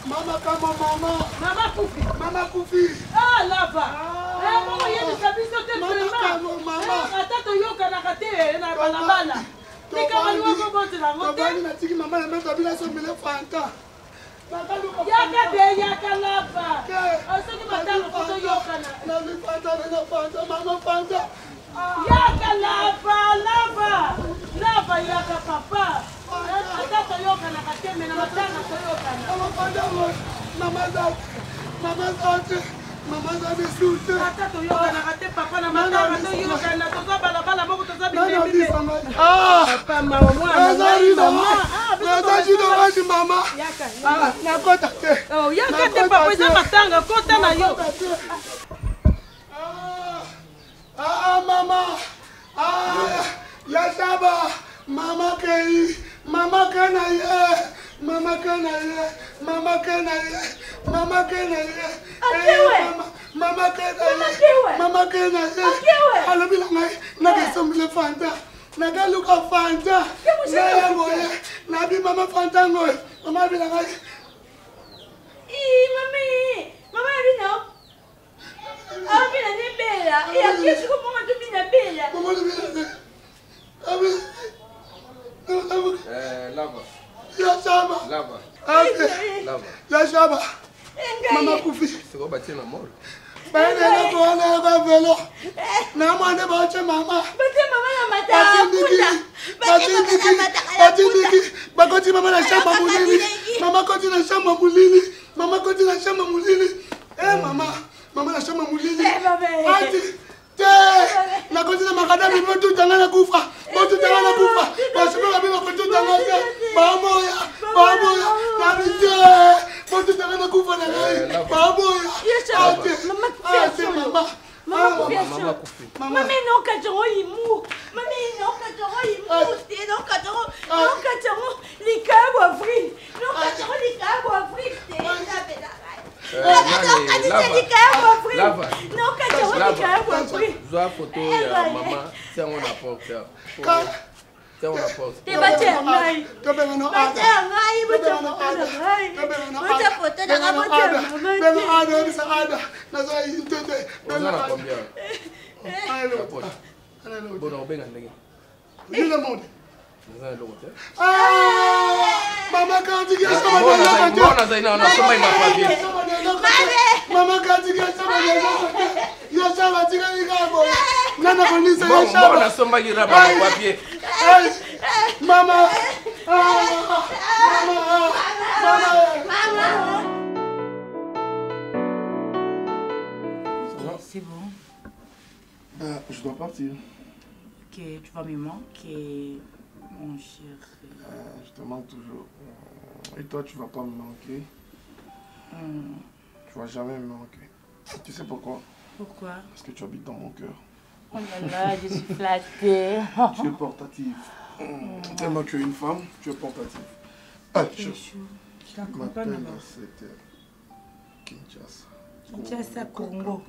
Maman, comment maman? Maman Koufi. Maman Koufi. Ah, là-bas. Maman, il y a des habits sur tes Maman, maman. Attends, yoka na kate na balabala. Tika maluwa bobote la mote. Tobani na tiki maman na meza bila somele fanta. Yaka de yaka là-bas. Soki matanga koto yoka na. Na mi fanta na fanta, maman fanta. Yaka là-bas. Là-bas yaka papa. Attends, yoka na kate na matanga to yoka na. Maman fanta mo. Maman fanta. Maman za besulte. Attends, yoka na kate papa na matanga to yoka na toza balabala moko toza bibi. Papa mama mwana. Naza jido wazi mama. Yaka. Nakota te. Oh, yaka te papa za matanga kota na yo. Mama. Yashaba. Mama Kei. Mama Kenaye. Mama Kenaye. Mama Kenaye. Mama Kenaye. Mama Kenaye. Mama Kenaye. Alo bilangai. Nagesomile fanta. Nagaluka fanta. Naya ngoye. Nabi mama fanta ngoye. Mama bilangai. Mami. Mama bino. Bina ni bela. Akisi ko mama tu bina bela. Mama bina. Lava. Yashaba. Lava. Lava. Yashaba. Mama Koufi. C'est quoi bâtir la mort? Baina ko na ko velo. Na mane ba che mama. Bate mama na mata. Batindiki. Bakoti mama na shamba mulili. Mama koti na shamba mulili. Mama koti na shamba mulili. Mama. Mama na shamba mulili. Ati. Na koti na makadami motu tangana kufa. Motu tangana kufa. Basibe babiba kotu tangana. Bamoya. Na bite. Motu tangana kufa na ngai. Bamoya. Ati mama. Mama Koufi. Mama non katoro imu. Mama non katoro imu. Non katoro likabo free. Non katoro likabo free. Zoa photo ya mama, tiens on apporte. Tiens on apporte. Te batia ngai. Batia ngai, batia ngai. Batia photo na ngabotia mama. Bela ada bisa ada. Na zo intete. Bela na combien? Allez. Bon, on benga ndenge. Ni le monde. Nza lo wote. Mama kanti ya sama na kote. Mbona zaina na soma ina papier. Mama kanti ya sama na kote. Ya sama tika ngabo. Nana konisa ya sama. Mbona soma gira ba papier. Mama. C'est bon. Je dois partir. Ok, tu vas me manquer, mon chéri. Je te manque toujours. Et toi, tu vas pas me manquer. Tu vas jamais me manquer. Tu sais pourquoi? Pourquoi? Parce que tu habites dans mon cœur. Oh là là, je suis flattée. Tu es portative. Tellement que tu es une femme, tu es portative. Allez, je m'appelle c'était Kinshasa. Kinshasa, Congo.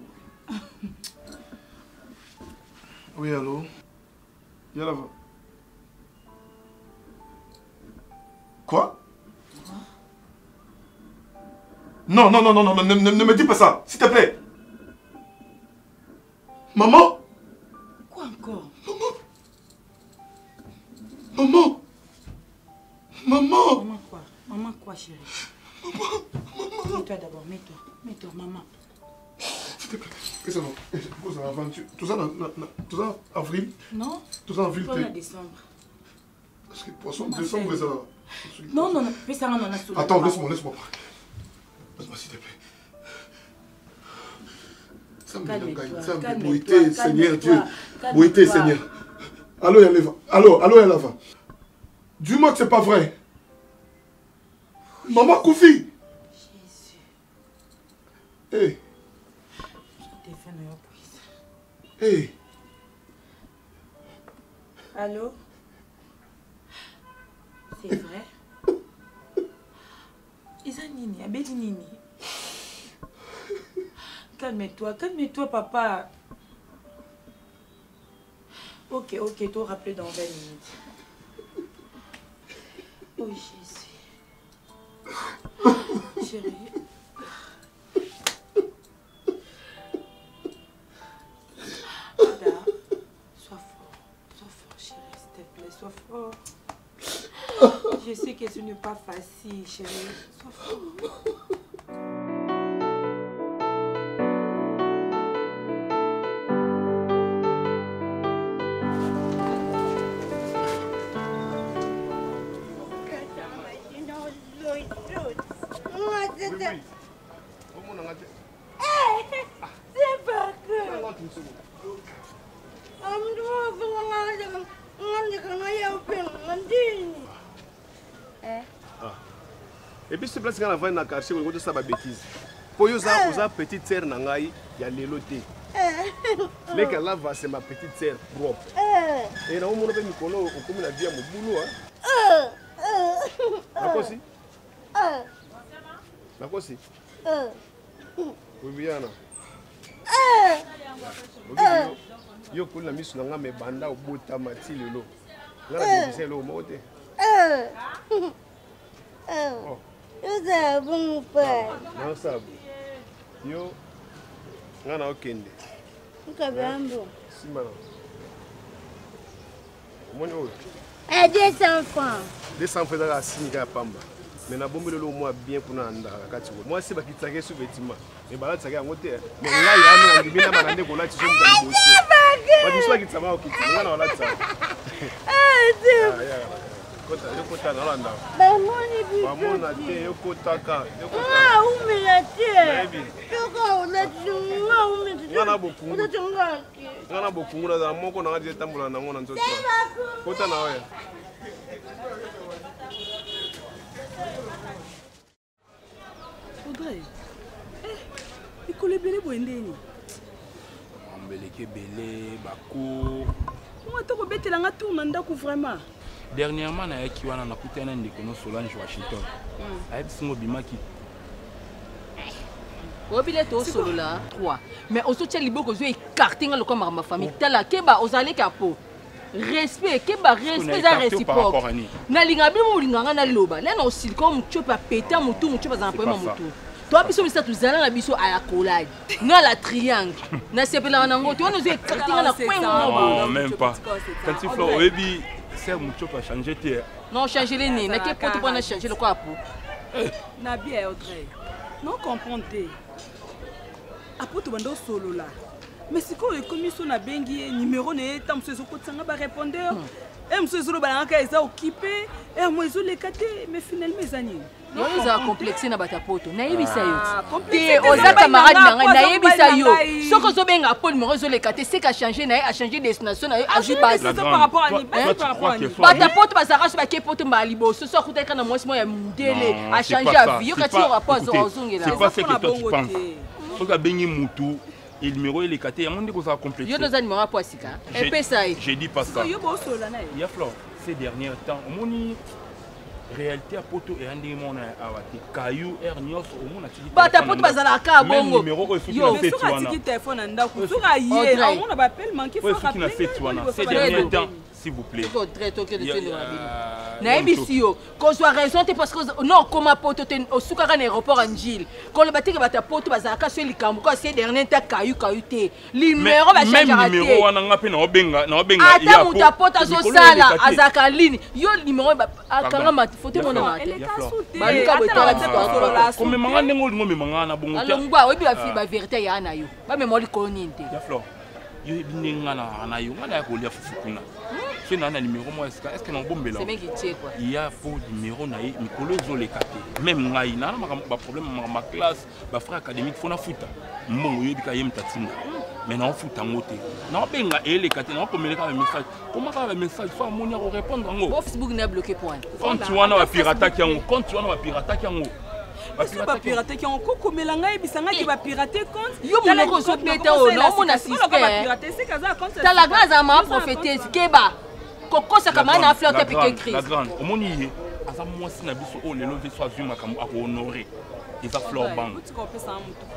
Oui, allô? Viens là-bas. Quoi? Non, ne me dis pas ça, s'il te plaît. Maman? Quoi encore? Maman? Maman quoi? Maman quoi, chérie? Maman. Mets-toi d'abord, mets-toi. Mets-toi, maman. S'il te plaît, que ça va? Pourquoi ça va? Tout ça en avril? Non. Tout ça en avril? Tout ça en décembre. Parce que poisson, décembre, ça va. Non, fais ça, non. Attends, laisse-moi parler. Laisse-moi, s'il te plaît. Ça me boité, Seigneur Dieu. Boité, Seigneur. Allô, Yaleva. Allô, Yalava. Dis-moi que c'est pas vrai. Maman Koufi. Jésus. Hey. Hey. Allô? C'est vrai? Isa nini? Abedi nini? Calme-toi, papa. Ok, toi rappeler dans 20 minutes. Oh Jésus. chérie. Ada, sois fort, chérie, s'il te plaît, sois fort. Je sais que ce n'est pas facile, chérie. Sois fort. Et puis c'est place qu'on a vu dans le quartier, on a ça ma bêtise. Pour vous ça petite sœur nangai, il y a l'éloté. Les gars là c'est ma petite sœur propre. Et là on m'a fait micolo, on comme la vie à mon boulot D'accord si? D'accord si? Oui bien là. Yo kula misu nanga me banda obota mati lelo. Ngala bebise lo mote. Oh. Yo sabu mpa. Non sabu. Yo ngana okende. Nkabambo. Simana. Moni o. 200 francs. 200 francs da sinika pamba. Mais na bombe lelo moi bien pour nanda kati ko. Moi c'est ba kitake sous vêtement. Mais bala tsaka yango te. Mais nga ya no ngibina banande ko lati so mutali bosi. Ba diswa kitama okiti. Ngana wala tsaka. Kota yokota nalanda. Bamoni bi. Mamona te yokotaka. Ah, umela te. Baby. Yoko na tsunga umela. Ngana bokungu. Tsunga. Ngana bokungu na moko na ngadi tambula na ngona nzoto. Kota na oya. Audrey. Il colle belé boendeni. Ambeleke belé bako. Moi to ko betela nga tourna ndako vraiment. Dernièrement na yaki wana na kutana ndeko no Solange Washington. Ayebi singo bimaki. Obile to solo la 3. Mais on soutient liboko zo écarté nga lokoma ma famille. Tala keba ozale kapo. Respect keba respect za réciproque. Na linga bi mo linga na loba. Là no silicon mucho pa péta mutu mucho pa za problème mutu. Toi biso bisa tuzala na biso à la collade. Na la triangle. Na sepela na ngo. Tu on zo écarté nga na coin. Non, même pas. Quand tu fais obi c'est mucho pa changer te. Non, changer les nez. Na ke poto pour na changer le quoi pour. Na bien Audrey. Non comprendre. Apoto bando solo là. Mais si quoi comme ça na bengi numéro ne tam so ko tsanga ba répondeur. Et monsieur Zolo balanga eza occupé et moi zo le kate mais finalement ezani. Non, ils ont complexé na batapoto. Na yebisa yo. Te oza camarade nanga na yebisa yo. Soko zo benga Paul numéro zo le kate c'est qu'a changer na a changer destination na a ju base par rapport à ni par rapport à ni. Batapoto bazara so ba ke poto ba libo so so kuta kana mwasi mo ya mundele a changer à vie yo kati yo rapport zo zongela. C'est pas ce que toi tu penses. Faut ka bengi mutu et numéro il est caté ya monde ko ça compléter. Yo nos numéro pour sika. Et pesa yi. J'ai dit pas ça. Yo bo so la na. Ya Flore ces derniers temps moni réalité à poto et andi mona awati kayu ernios au mona tiki bata poto bazala ka bongo numéro ko fuki yo na fait wana tiki téléphone ndako suka yé on a appel manqué faut rappeler na fait wana ces derniers temps s'il vous plaît ko très tôt que de tenir la ville na ebisio ko soit raison te parce que non comme poto te osuka ka na aéroport Angile ko le batiki bata poto bazala ka so likambo ko ces derniers temps kayu te numéro ba changer raté même numéro wana ngape na obenga ata muta poto zo sala azaka ligne yo numéro ba akanga faut mon nom. Comme manga ndengo lingo me manga na bongo. Alors ngwa obi ba fi ba vérité ya na yo. Ba me moli ko ninte. Ya Flore. Yo binenga na yo ngana ya ko lia fufukuna. C'est na numéro moi est-ce que na bombela. C'est mec qui tient quoi. Il y a faux numéro na yi mikolo zo le capté. Même ngai na ba problème ma classe ba frère académique fona futa. Mbongo yo bika yem tatinga. Mais non futa ngote. Na benga ele capté na ko meleka message. Comment ka message faut amoni ko répondre ngo. Facebook n'a bloqué point. Quand tu wana wa pirata kiango, quand tu wana wa pirata kiango. Parce que ba pirate ki on ko melanga ebisanga ki ba pirate compte. Yo mo ko so peta o no mo na système. Ba pirate c'est kaza compte. Ta la grâce à ma prophétesse keba. Koko sa kama na fleur te piqué Christ. La grande, omoni ye. Asa mwasi na biso o lelo ve so azuma kamu ako honorer. Eza Flore bang.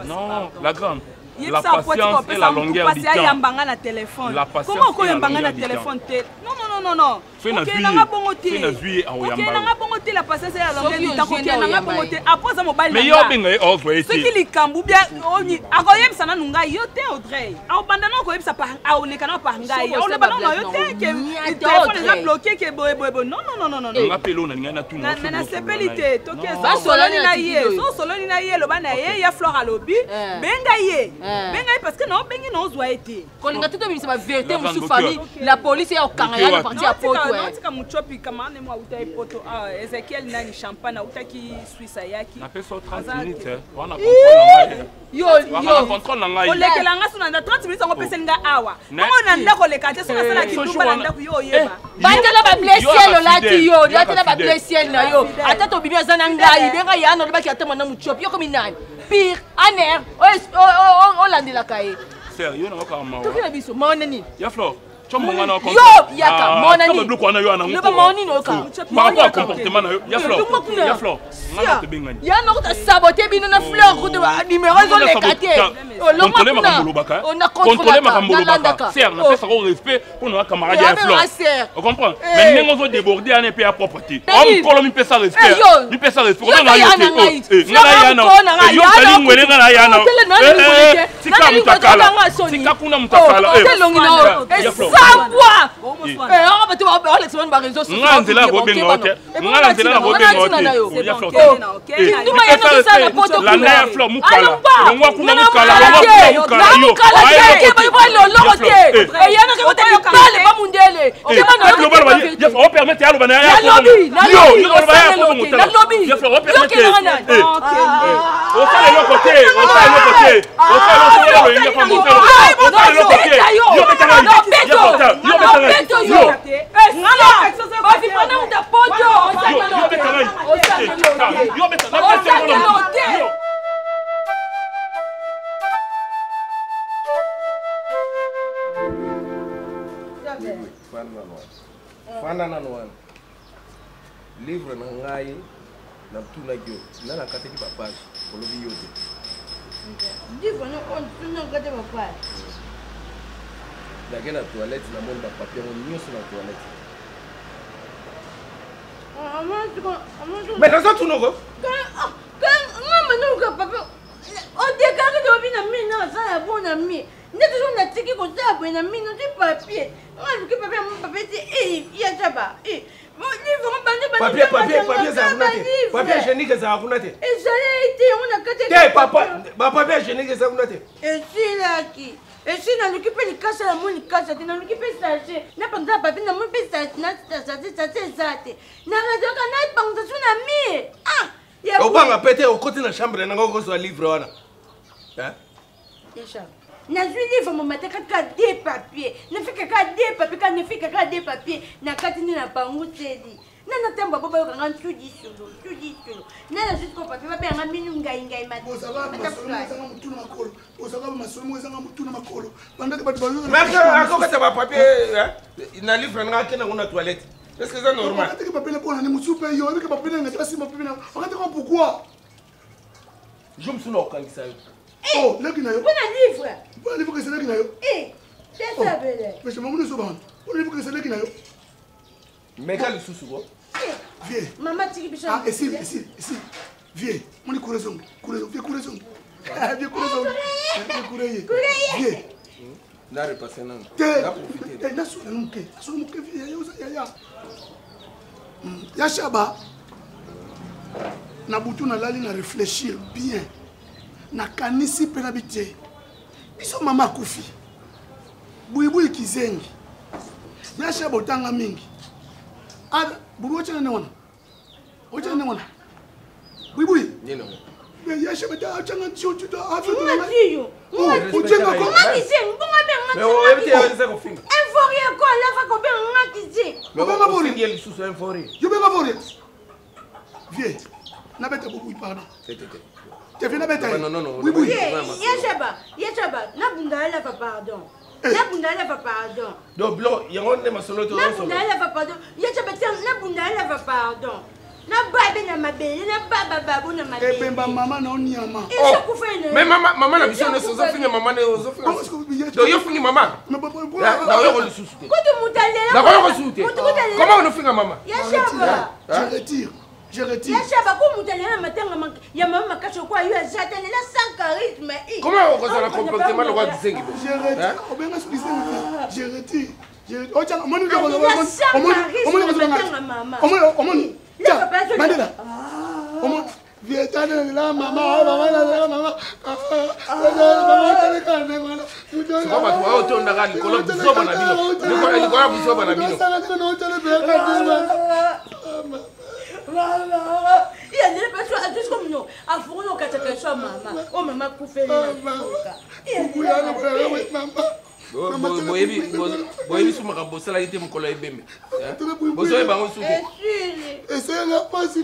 Non, la grande. La patience et la longueur du temps. La patience et la longueur du temps. Non, non. Fais na juillet. Fais na juillet en Oyamba. Ok, nanga bongo te la patience ya longue du temps. Ok, nanga bongo te. Après ça mobile. Mais yo benga o voye. Ce qui li kambu bien oni. Akoyem sana nunga yo te Audrey. Au bandana ko yebisa pa au le kana pa ngai. Au le bandana yo te que le téléphone les a bloqué que boy. Non. Nga pelo na ngana tu na na sepelité. Toke ça soloni na ye. So soloni na ye lo bana ye ya fleur à lobby. Benga ye parce que non bengi non zwa été. Quand on a tout mis sa vérité sous famille, la police est au Canada parti à poto. Non, tika muchopi kama ne moi utai poto. Ezekiel nani champagne utaki Suisse yaki. Na peso 30 minutes. Wana contrôle yo contrôle na ngai. Olekela nga suna 30 minutes ngo pesa nga awa. Ngo na ndako lekate sona sala kitumba na ndako yo yeba. Bandela ba blessiel lati yo, lati ba blessiel na yo. Ata to bibi azana ngai, benga yana lo ba ki atema na muchopi yo komi nani. Pire, aner, o landela kai. Sérieux na ko ma. To kila biso, ma onani. Ya Flo. Yo yaka mona ni. Le ko na yo na ngo. Le ba moni no ka. Par rapport au comportement na yo. Ya Flo. Ngana te bengani. Ya no ta saboter bino na fleur ko de numéro zo le quartier. Contrôler makambo baka. On a contrôlé makambo baka. Serre, na pesa ko respect pour nos camarades ya Flo. On comprend. Mais nengo zo déborder en peu à propreté. On kolo mi pesa respect. Mi pesa respect. Ko na yo te. Ngana ya na. Yo tali ngwele ngana ya na. Tika mutakala. Tika kuna mutakala. Ya Flo. Savoir. On va te voir les semaines par réseau social. Ngana ko benga ote. Ngana nzela ko benga ote. Ya Flo. Nduma ya no sana poto la na Flo mukala. Ngwa kuna mukala. Mukala ke ba ba lo lote. E yana ke wote pale ba mundele. Ke ba no. Ya Flo permettre ya lo bana ya. Lobby. Ya Flo permettre. O sale yo côté. Livre na ngai na tuna gyo na na kateki page olobi yote. Livre na on tuna kate page. Dake na toilette na monde ba papier on nyonso na toilette. Mais dans ça tout nogo. Quand maman nous ka papa. On décale de obina mi na ça la bonne mi. Ne toujours na tiki ko ça bo na mi no di papier. On que papier mon papier dit il y a jaba. Papier hygiénique ça hakuna te. Et j'allais été on a kate. Te papa, papier hygiénique ça hakuna te. Et si là qui et si na l'occuper les caches la moni cache na l'occuper sachet. Na panda papier na mon pesa na ça te. Na radio kana panda suna mi. Ah, ya obanga pété au côté na chambre na ngoko so livre wana. Hein? Déjà. Na suis livre mon matin ka des papiers. Ne fait que des papiers quand ne fait que des papiers. Na katini na bangu tedi. Na temba baba yo kanga tudi solo. Na jusqu'au papier ba benga minu ngai mati. Mais ako ka ba papier na livre na kena kuna toilette. Est-ce que c'est normal? On a que papier pour na musu pe yo, que papier na pas si papier na. On a pourquoi? Je me suis là quand ça. Oh, là qui n'a eu. On a livre. On a livre que c'est là qui n'a eu. C'est ça belle. Mais je m'en vais souvent. On a livre que c'est là qui n'a eu. Mais quel sous quoi? Viens. Maman tiki bichon. Ah, ici. Viens. On est couraison. Viens couraison. Viens. Na repasser non. Na profiter. Na solo muke. Viens. Ya shaba. Na butu na lali na réfléchir bien. Na kanisi pe na bité. Biso mama kufi. Buibui kizengi. Yasha botanga mingi. Ada buru wacha na wana. Wacha na wana. Buibui. Nino. Mais yasha bata achanga tio tuta afi to na. Ujenga ko. Ngakizengi, bonga benga. Mais o ebite yawenza ko finga. Enforia ko lafa ko benga ngakizengi. Mais baba bori ngeli susu enforia. Yo beba bori. Viens. Na beta buibui pardon. Tu viens d'abord. Non. Oui. Yachaba. Na bunda la fa pardon. Na bunda la fa pardon. Do blo, yango ne masolo to. Na bunda la fa pardon. Yachaba tiens, na bunda la fa pardon. Na babe na mabele, na baba babu na mabele. Ebemba mama na onyama. Mais maman na biso ne sozo finga maman ne ozo finga. Do yo finga maman. Na yo ko susu. Koto mutalela. Na ko susu. Comment on finga maman? Ya shaba. Je retire. Ya shaba ko mutalela matanga ya mama kacho kwa yo jatelela sans charisme. Comment on cause la comportement le roi du Zengi? Je retire. Obenga sukise. Je retire. Ocha omoni ko omoni. Mandela. Omoni vietane la mama mama. Kama tu wao tonda gani kolo bisoba na bino. Niko bisoba na bino. Mama. Il y a des personnes à juste comme nous. À fournir au cataclysme maman. Oh maman couffer boyebi suma ka bosala ite mokolo ebembe bozoye bango suke esenga pasi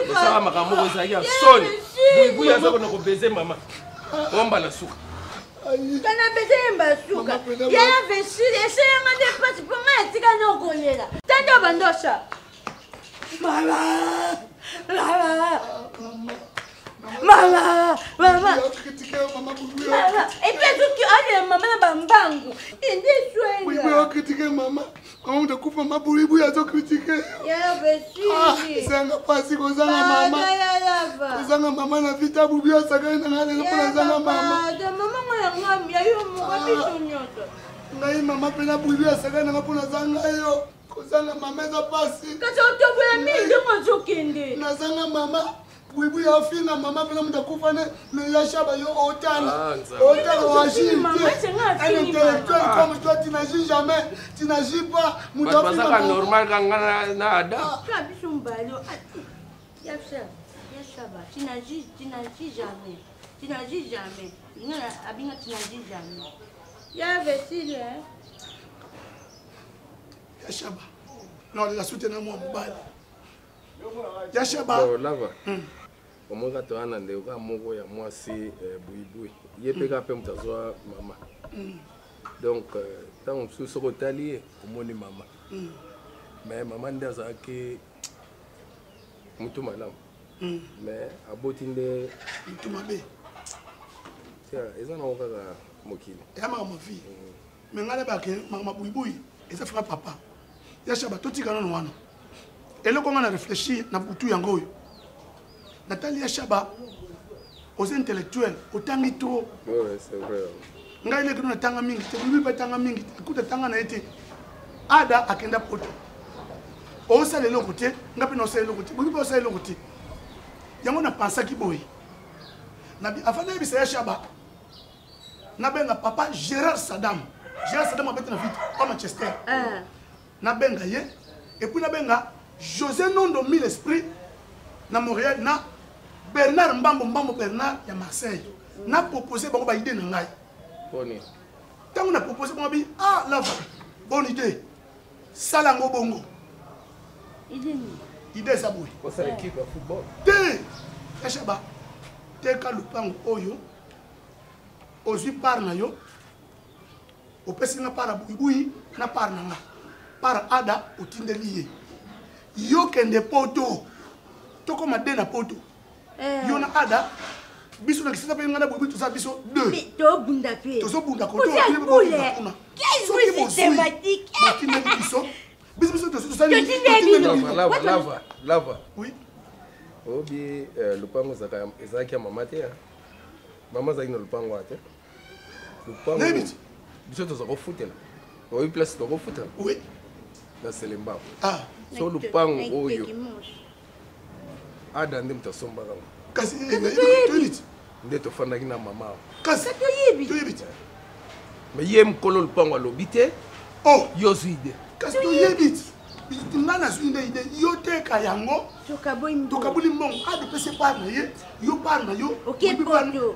bosala makambo moko ezalaki ya soni buibuyi aza kona kobeze mama ombala suka kana beze mbasuka yana vesile esenga nde pasi mpo ngai atika nokolela tando bandosha mama et puis tout qui a maman na bambangu inde swela oui on critiquer maman on te coupe maman pour lui azo critiquer ya besi sanga pasi ko zanga mama na vita bubi asaka na ngale na zanga mama de maman ngami ya yo mo biso nyoto ngai mama pena bubi asaka na ngapona zanga yo ko zanga mama za pasi kaso to bula mingi ngo zokende na zanga mama Wibu ya finga mama pena mtakufa ne ya shaba yo otana wa chini un intellectuel comme toi tu n'agis jamais tu n'agis pas mudafi pas normal kangana na ada ka biso mbalo ya shaba tu n'agis jamais ngana abinga tu n'agis jamais ya vesile ya shaba non la soutenir moi mbali ya shaba lava omoka to ana nde ka moko ya mwasi buibui yepeka pe mutazwa mama donc tant sous ce rotalier omoni mama mais mama nde azaki mutu malamu mais aboti nde mutu mabe eza na okaka mokili ya mama vie mais ngale ba ke mama buibui eza fera papa ya shaba totika nono wana eloko ngana réfléchir na butu yango oyo Nathalie ya shaba aux intellectuels autant trop ouais c'est vrai ngai le kuna tanga mingi te bibi patanga mingi kuta tanga na ete ada akenda poto o sale le côté ngapi no sale le côté bibi o sale le côté yango na pensa ki boy na bi afana bi ya shaba na benga papa Gérard Saddam abete na vite au Manchester na benga ye et puis na benga José Nondo Mille Esprit na Montréal na Bernard Mbambo Bernard ya Marseille na proposé bango ba idée na ngai boni tango na proposé bango bi la bonne idée salango bongo idée ça boy pour ça équipe de football te shaba te ka lupango oyo ozwi par na yo opesi nga para buibui na par na nga para ada otindeli ye yo kende poto toko made na poto yo na ada biso na kisasa pe ngana bobi to sa biso 2 to bunda pe to so bunda ko to kuna qu'est-ce que c'est sympathique biso to so sa lava oui obi lupango zaka mama te mama zaki na lupango ate lupango biso to zako futela obi place to ko futela oui na selemba so lupango oyo ada nde mutasomba kama kasi nde tofandaki na mama kasi toyebi mais ye mkolo lupango alobi te yo zwi ide kasi toyebi nga na zwi nde ide yo teka yango tokaboli mbongo adepese par na ye yo par na yo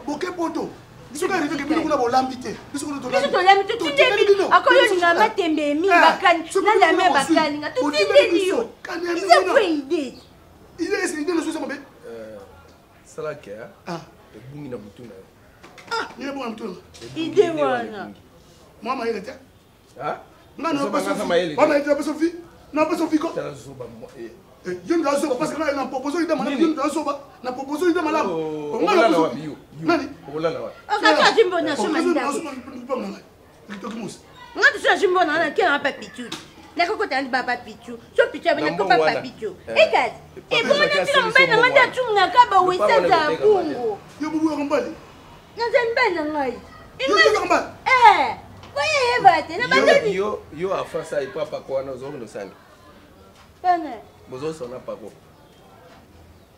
boke poto biso ka arrivé ke bino kuna bolambi te biso kuna tolambi tutindeli akoyolinga matembe emi bakani nalame bakani nga tutindeli yo iza kwe ide il est essayé de nous faire mabe sala ke ebungi na butu na ni ebungi na butu ide wana mama ile te nga no pas mama ile pas sofi Non, pas Sophie. Je ne dois pas parce que là, il a proposé une dame. Je ne dois pas. Il a proposé une dame. On va la Nani? On va faire un jimbo dans ce mandat. On va faire un jimbo dans lequel on n'a pas pichou. La cocotte a un papa pichou. So pichou avec le papa pichou. Regarde. Et bon, on a dit qu'on va demander à tout le monde à où ça va Congo. Yo, vous vous remballez. Non, c'est une belle langue. Eh, voyez, Eva, yo a fait ça et pas quoi nos hommes de sang. Bozo sona pas quoi.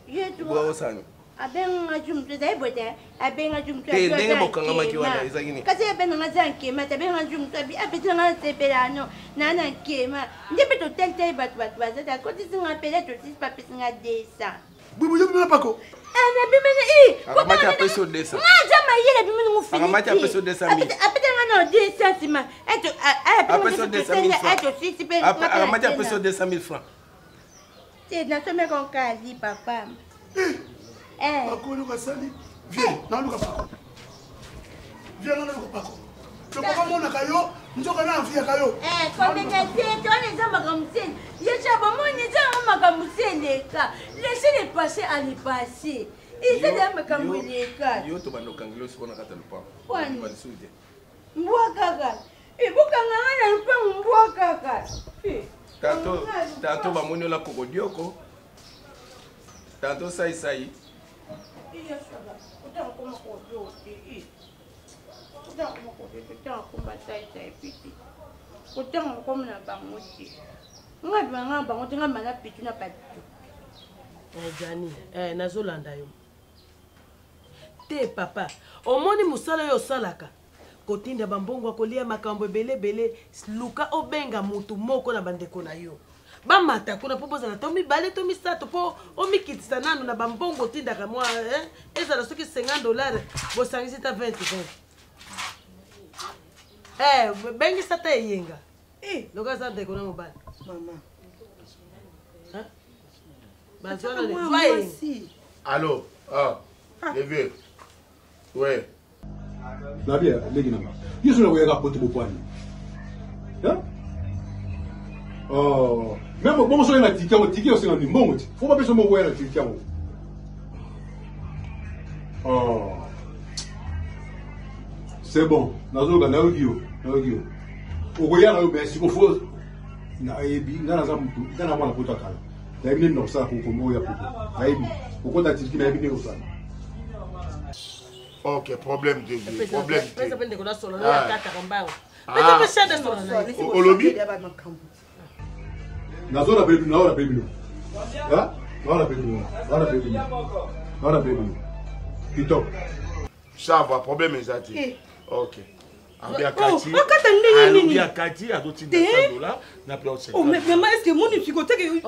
Je dois sang. Abenga jumtu dai bote abenga jumtu Te ndenge bokanga makiwana ezakini. Kasi abenga zanke mata abenga jumtu bi apetanga sepelano nana kema ndebe to tente bat bazata koti singa pele to sis papi singa desa. Bubu yo na pako. Ana bimene ko mati apeso desa. Nga jama yele bimene ngufini. Anga mati apeso desa mi. Apetanga no desa sima. Eto apeso desa mi. Eto sis pe. Anga mati apeso desa 1000 francs. C'est na somé kon kazi papa. Pako luka sali. Viens, na luka pako. Viens na luka pako. To papa mona kayo, njoka na afia kayo. Communauté, on est dans ma gamsine. Y'a pas mon nez ma gamsine ka. Laissez-les passer à les passer. Ils sont dans ma gamsine ka. Yo to bando kangilo siko na kata lupa. Kwani? Mbwa kaka. Ibukanga na lupa mbwa kaka. Tanto bamoni la kokodioko. Tanto sai. Jani, nazolanda yo. Te papa, omoni musala yo salaka. Kotinda bambongo kolia makambo belebele luka obenga mutu moko na bandeko na yo. Bamata kuna popoza na tomi bale tomi sato po omikitisa nanu na bambongo tindaka mwa ezala soki $50 bosangisi ta 20. Bengi sata yenga. Loka sante kuna mobile. Mama. Bazona le vai. Allô? Les vieux. Ouais. Nabia, legi namba. Yesu na wega pote bopani. Oh, même bon so na tikia aussi na mbongo ti. Faut pas besoin mo wera tikia mo. Oh. C'est bon. Nazo ga na ogio. Ogoya na obe siko fo na ebi ngana za mtu ngana mwana pota kala. Na ebi no sa ko mo ya pota. Na ebi. Okota tikia na ebi ne osana. Ok, problème de vie. Problème. Pesa pende kuna solo na kata kambao. Pesa pesa da solo na. Olobi. Nazona baby na ora baby no. Ha? Ora baby. Pito. Ça va, problème exact. Ok. Ambia kati. Ambia kati a doti $200 na plus. Oh mais maman est-ce que mon psychothèque yo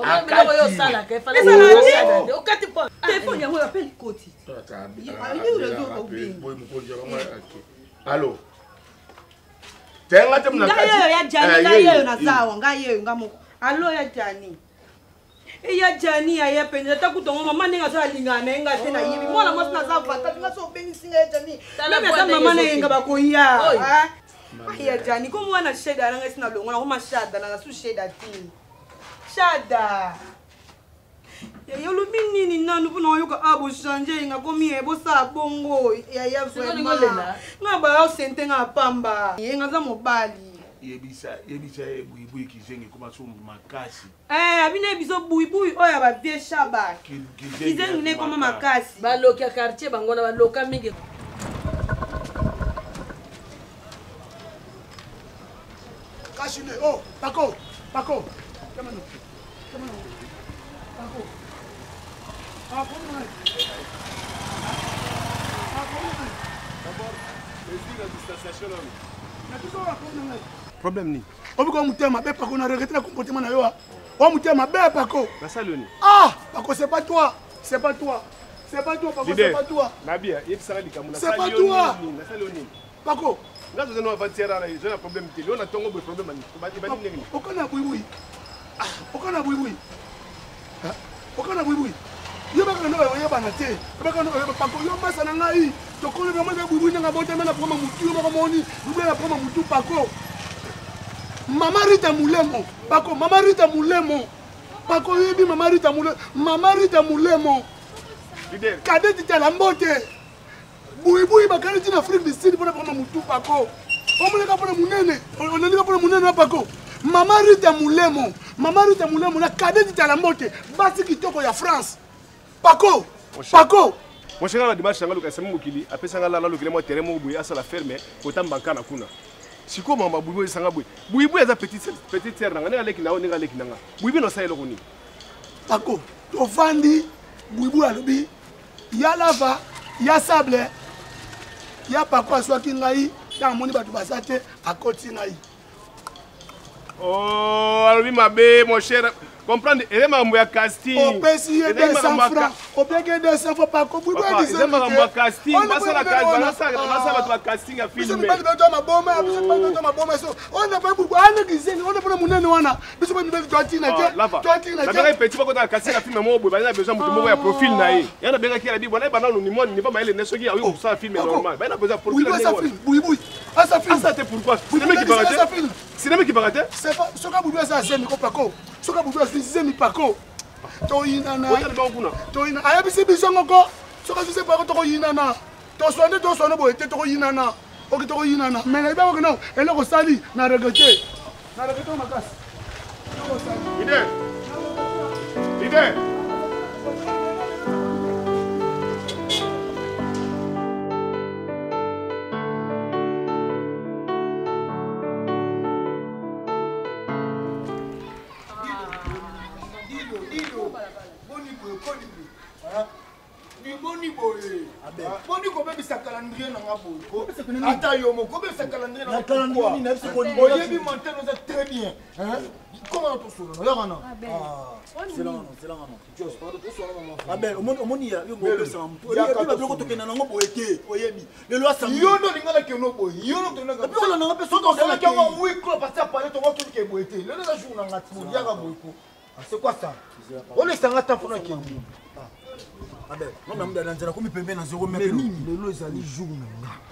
sala ke fala sala. O kati po. Téléphone yango appelle koti. Allô. Tenga temna kati. Ya Jani ngayo na sawa ngayo ngamo. Allo ya Jani. Ya Jani ya penza takutonga mama nenga so alingana enga tena yibi. Mwana mwasi na sawa tatunga so bengi singa ya Jani. Mimi mama nenga bakoya. Ya Jani ko mwana sheda ranga sina longo na ko mashada na su sheda ti. Shada. Ya lumini ni nanu puna yoka abo shanje nga komi ebo sa bongo ya vraiment. Nga ba sente nga pamba. Nga za mobali. Yebisa buibui kizengi kuma so makasi. Abina biso buibui oya ba vie shaba. Kizengi ne koma makasi. Ba lokia quartier bangona ba loka mingi. Kashine, oh, Pako. Come on. Problème ni. Obiko mutema be Pako na regretter le comportement na yo. O mutema be Pako. Na saloni. Pako c'est pas toi. Pako, c'est pas toi. Nabia, yebisala likamuna. C'est pas toi. Na saloni. Pako. Ngazo zeno avantiera na yo na problème te. Yo na tongo bo problème ani. Ba ni ngi. Okana buibui. Okana buibui. Yo baka no yo bana te. Baka no yo Pako yo masa na ngai. Tokolo be mo buibui nga bonte na proma mutu yo baka moni. Double la proma mutu Pako. Maman Rita Moulemo. Pako, Maman Rita Moulemo. Pako, yebi Maman Rita Moulemo. Maman Rita Moulemo. Cadet était à la motte. Boui, bakari en Afrique du Sud pour prendre mon tout, Pako. On me l'a pour mon nez. On ne l'a pas pour mon nez, Pako. Maman Rita Moulemo. Maman Rita Moulemo, la cadet était à la motte. Basi qui toko ya France. Pako. Pako. Mon cher, la dimanche, je suis allé à Pessanga, là, le gréement terrain, je suis la ferme, pour t'en banquer na kuna. Si comment ma boubou est sanga boui. Boubou est la petite terre, on est allé qui n'a pas allé qui n'a pas. Boubou n'a pas allé. Pako, tu vandi, boubou à l'obi, ya lava, ya sable, ya Pako à soi qui n'a eu, ya moni batu basate, à côté n'a eu. Oh, alors oui, ma belle, mon cher. Comprendre, elle m'a envoyé casting. On peut essayer 200 francs. On peut gagner 200 francs par contre. Papa, elle m'a envoyé casting. On va casting à filmer. On n'a pas beaucoup. On n'a pas mon nom. On a besoin de petit peu de casting à filmer. On a besoin de profil. Il y a besoin qu'il y ait des bonnes bananes. On n'y va pas aller. Il y a eu ça filmer normal. Il y a besoin de profil. Oui. Ah, ça filme. Ah, ça, c'est pourquoi? C'est le mec qui va rater. C'est le mec qui va rater. C'est pas. Ce qu'a voulu ça, c'est Miko Pako. Ce qu'a voulu c'est Miko Pako. Toinana. Toinana. Aïe, c'est bizarre encore. Ce qu'a fait Pako, Toinana. Toinana, Toinana, Boete, Toinana. Ok, Toinana. Mais elle va non. Elle est au sali. N'a regretté. N'a regretté ma casse. Leader. Boni ko be bisa calendrier na ngabo. Ata yo mo ko be bisa calendrier na calendrier ni na biso ko ni. Oye bi monter nous est très bien. Hein? Comment on solo no? Yaka na. C'est là non. Tu oses pas de solo maman. Ah ben omoni ya yo mo pesa mtu. Oye bi ba bloko to kena na ngabo ete. Oye bi. Le loi ça. Yo no lingala ke no boy. Yo no to na. Puis on na pesa to na ke mo oui club parce que parler to ko ke boy ete. Le na jour na ngati mo yaka boy ko. C'est quoi ça? On est sans attendre pour na ke. Non, mais je suis comme il na 0 mètre. Le lot est allé jour.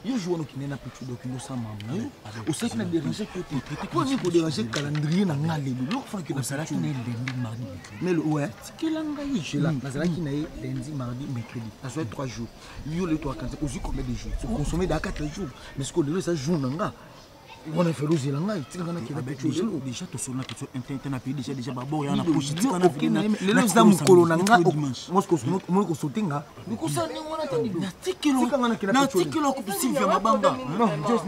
Il joue au Kenya petit document sans maman. Au sein de déranger côté. Pour nous pour déranger calendrier na ngalé. Le faut que na sala qui na lundi mardi. Mais le ouais, quel angai chez là. Na sala qui na lundi mardi mercredi. Ça soit 3 jours. Yo le 3 15. Aussi combien de jours? Faut consommer dans 4 jours. Mais ce que le ça jour nanga. On a fait le zélanga, il a déjà tout sur la question internet, déjà babo, il y a poche, le lezam kolonanga, moi ce que sotinga, mais que ça on a entendu. L'article que Sylvia Mabamba. Non, juste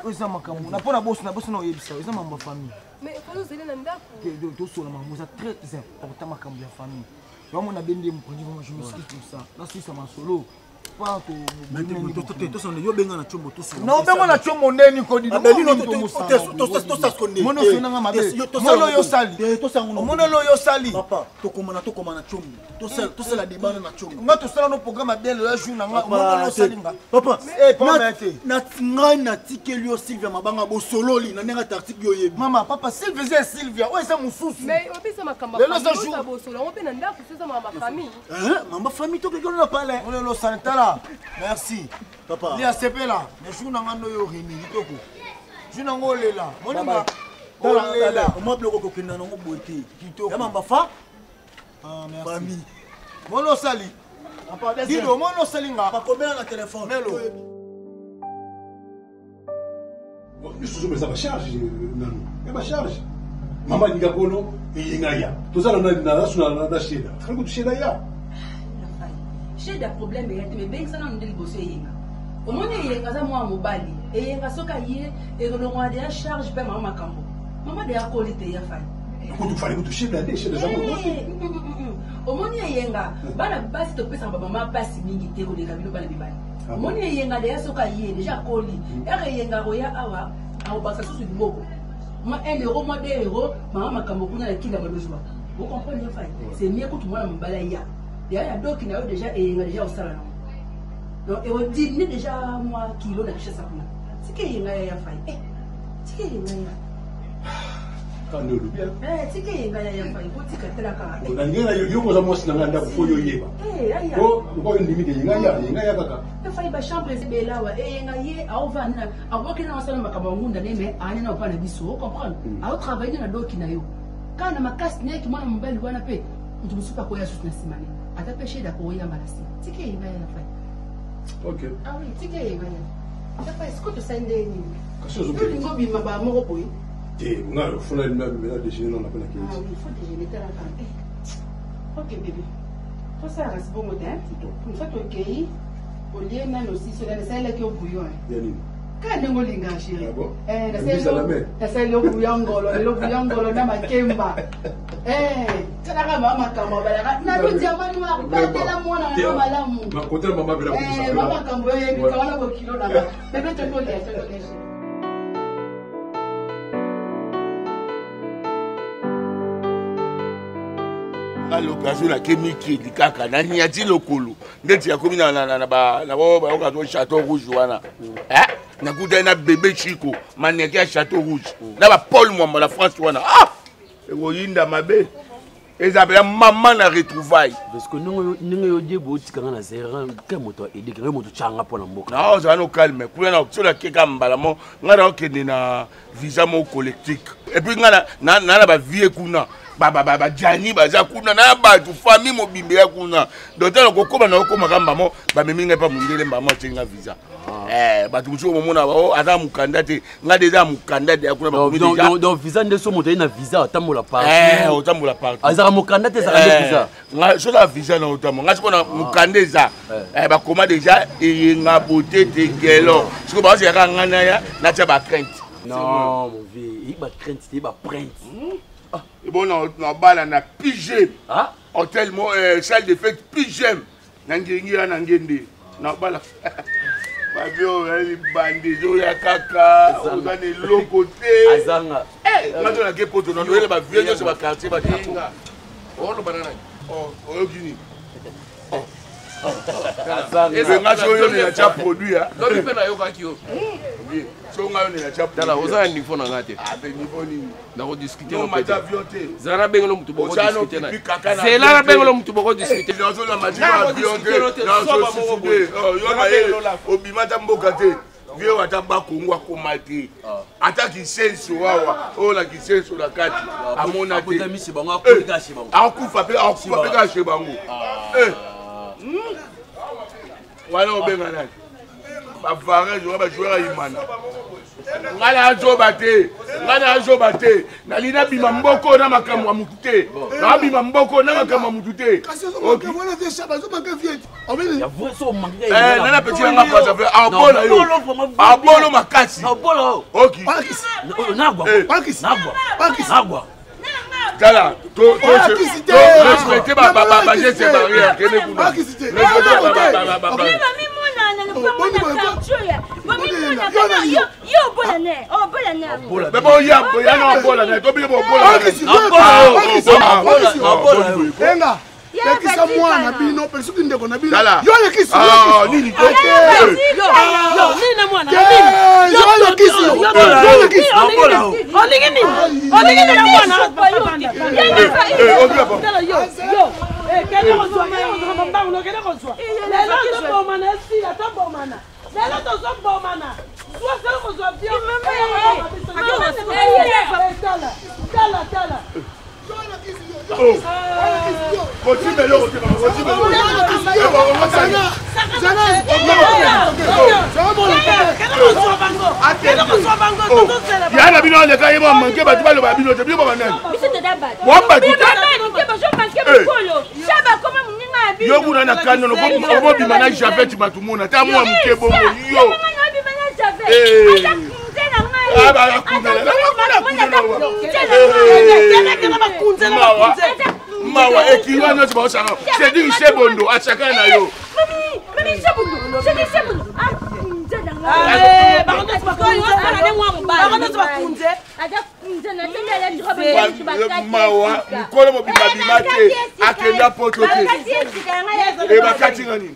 ne ça makamu. Na pona boss na yebisa, ça mamba famille. Mais faut nous aller ndako. Que tout sur la maman, c'est très important makamu ya famille. Moi on a bien dit mon je me suis tout ça. Là c'est ça ma solo. Non, bengo na chombo ndeni ko di. Abeli to sa konde. Mono senanga mabe. Mono yo sali. To sango. Mono yo sali. Papa, to komana chombo. To sala dibana na chombo. Nga to sala no programme abeli la jour na nga. Mono yo sali nga. Papa, na ngai na tikeli yo Sylvia mabanga bo sololi na nenga article yo yebi. Mama, papa Sylvia c'est Sylvia. Ouais, ça mususu. Mais on peut ça makamba. Ça bo solo. On peut na ndako ça mama famille. Hein? Mama famille to quelqu'un na parler. On est lo sanitala. Merci. Papa. Il y a CP là. Mais je suis dans un yo réuni. Je suis dans un là. Mon nom est là. On m'a bloqué au Kenya. On m'a bloqué. Il y a ma femme. Ah, merci. Famille. Mon nom sali. Dis-le, mon nom sali. Pas combien dans le téléphone. Melo. Je suis sur ma charge. Il ma charge. Maman dit Gabono et Yingaya. Tout ça, on a na Cheda. Très good Cheda ya. J'ai des problèmes mais bien ça n'a pas bossé yenga. Au moins yenga ça moi mobali et yenga soka yé et le roi de charge pe maman makambo. Maman de akolite ya fa. Ko tu fallait ko tu Cheda ça. Au moins yenga bana basi to pesa maman basi mingi te ko de kabilo bana bibali. Au moins yenga de soka yé déjà koli. Et yenga roya awa au basa sous du moko. Moi 1 euro moi 2 euros maman makambo kuna la kila balojwa. Vous comprenez ya fa. C'est mieux que tout moi mbala ya. Il y a d'autres qui n'ont déjà au salon. Donc, et on dit déjà moi kilo de richesse à moi. C'est qu'il y a un faille. C'est qu'il y a Quand le bien. Tika yenga ya fa ko tika tela ka. Na ngena yo ko za mosi na nganda ko yo yeba. Ko ko limite yenga ya kaka. Fa iba chambre zibela wa yenga ye aovana aboki na wasala makamba ngunda neme ani na opana biso comprendre. Ao travailler na doki na yo. Kana makasi ne ki mwana mbali wana pe. Ntubusupa ko ya susu na simane. Ata peshe da ko ya malasi. Tika yenga ya fa. OK. Ah oui, tika yenga ya. Ya fa est-ce que tu sais ndeni? Kasi zo. Ngo bima ba moko boy. On a le fond de la déjeuner, on a pas la Ah oui, il faut déjeuner à la fin. Ok, bébé. Tout ça reste bon modèle. Une fois que tu es au lieu même aussi, c'est là qui est au bouillon. Quand on est au chérie. C'est le bouillon golo, le bouillon golo na makemba. C'est la maman makamba. Na lo diamant noir, pas de la mona na malamu. Ma côté maman bela. Maman kamboye, mi kawana ko kilo na. Bébé te ko lé. l'occasion la kémique di kaka na nyati lokolo ndeti ya komi na ba ka to château rouge wana na kuta na bébé Chico maneki ya château rouge na ba Paul Mwamba la France wana egoyinda mabe ezabela maman na retrouvaille parce que ningo yo debo tikanga na zera ke moto edike moto changa pona mboka na oza no calme kula na tsola keka mbala mo ngara okende na visa mo collectique et puis ngana na ba vie kuna ba jani baza kuna na ba tu famille mobimbe ya kuna donc ko koma na ko makamba mo ba meminga pa mundele mba mo tinga visa ba tu mcho mo na ba ata mukanda te nga déjà mukanda ya kuna ba déjà donc visa ndeso moto ina visa otambola partout otambola partout azara mukanda te zara visa nga so la visa na otamo nga siko na mukanda za ba koma déjà e nga beauté te gelo siko ba se ka ngana ya na tia ba crainte non mon vieux il ba crainte il ba printe. Et bon, on bala na pigem. Hôtel, salle de fête pigem. Nangengi ya nangende. Na bala. Babio, elle bande zo ya kaka. On a des longs côtés. Azanga. Quand on a quelque chose, on a ba vieux sur ba quartier ba kinga. Oh le banana. Oh, Guinée. Et le match où il y a déjà produit. Non, il fait na yoga kio. So nga on a déjà produit. Tala, oza un niveau na ngate. Ben niveau ni. Na ko discuter non na mata vioté. Zara bengolo mutu boko discuter na. C'est là bengolo mutu boko discuter. Dans la matière vioté. Dans so sucé. Oh, yo ba ye obimata mboka te. Vieux atamba kongwa komate. Ataki senso wawa. Oh la kisenso la kati. Amona te. Akodamisi bango akolika chez bango. Akufa pe ka chez bango. Wala obenga nani. Ba varage ba joueur imana. Ngala azoba te. Na lina bima mboko na makamwa mutute. Na bima mboko na makamwa mutute. OK, voilà des chabas, zo manque vieux. Ya voso manque. Nana petit nga pas avec abolo yo. Abolo makasi. Abolo. OK. Nagwa. Tala, respectez ma geste barrière. Lekisa mwana bino pele soki ndeko na bino yo lekisi nini nina mwana yo lekisi yana bino le ka yeba manke ba tibalo ba bino te bino ba nani yo kuna na kano obo bima na javet batumuna ta mwa mke bongo yo mawa ekiwa nyoti ba osanga c'est dit chebondo a chacun na yo mawa mukolo mobimba bima te akenda poto te e bakati ngani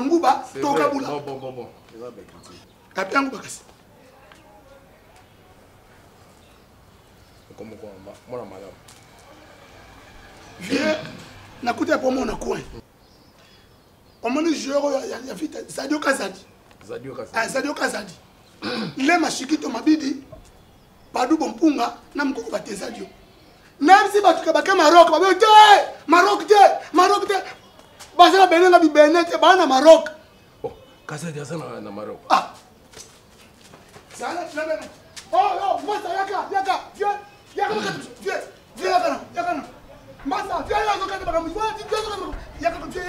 manguba tokabula bon. kapia nguba kasi comme quoi moi madame vie nakuta pour mon coin omoni joueur ya vite Sadio Kazadi le mashikito mabidi padu bompunga na mkoko bate Sadio namsi batuka baka Maroc babe te Maroc basala benenga bi benete bana Maroc Kazadi asana na Maroc sala tlemena oh masa yaka viens masa viens yaka baka mwa viens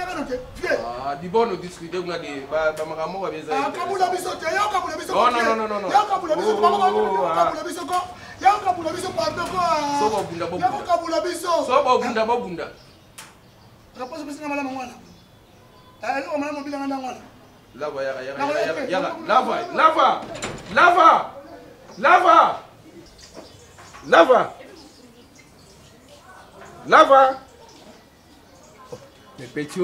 di bono discuter nga de ba makamo ba beza kabula biso te yo kabula biso non yo kabula biso kabula biso ko yo kabula biso pardon ko so ba bunda yo kabula biso so ba bunda raposo biso na mala mwana no mala mobile nganda mwana lava ya lava le petit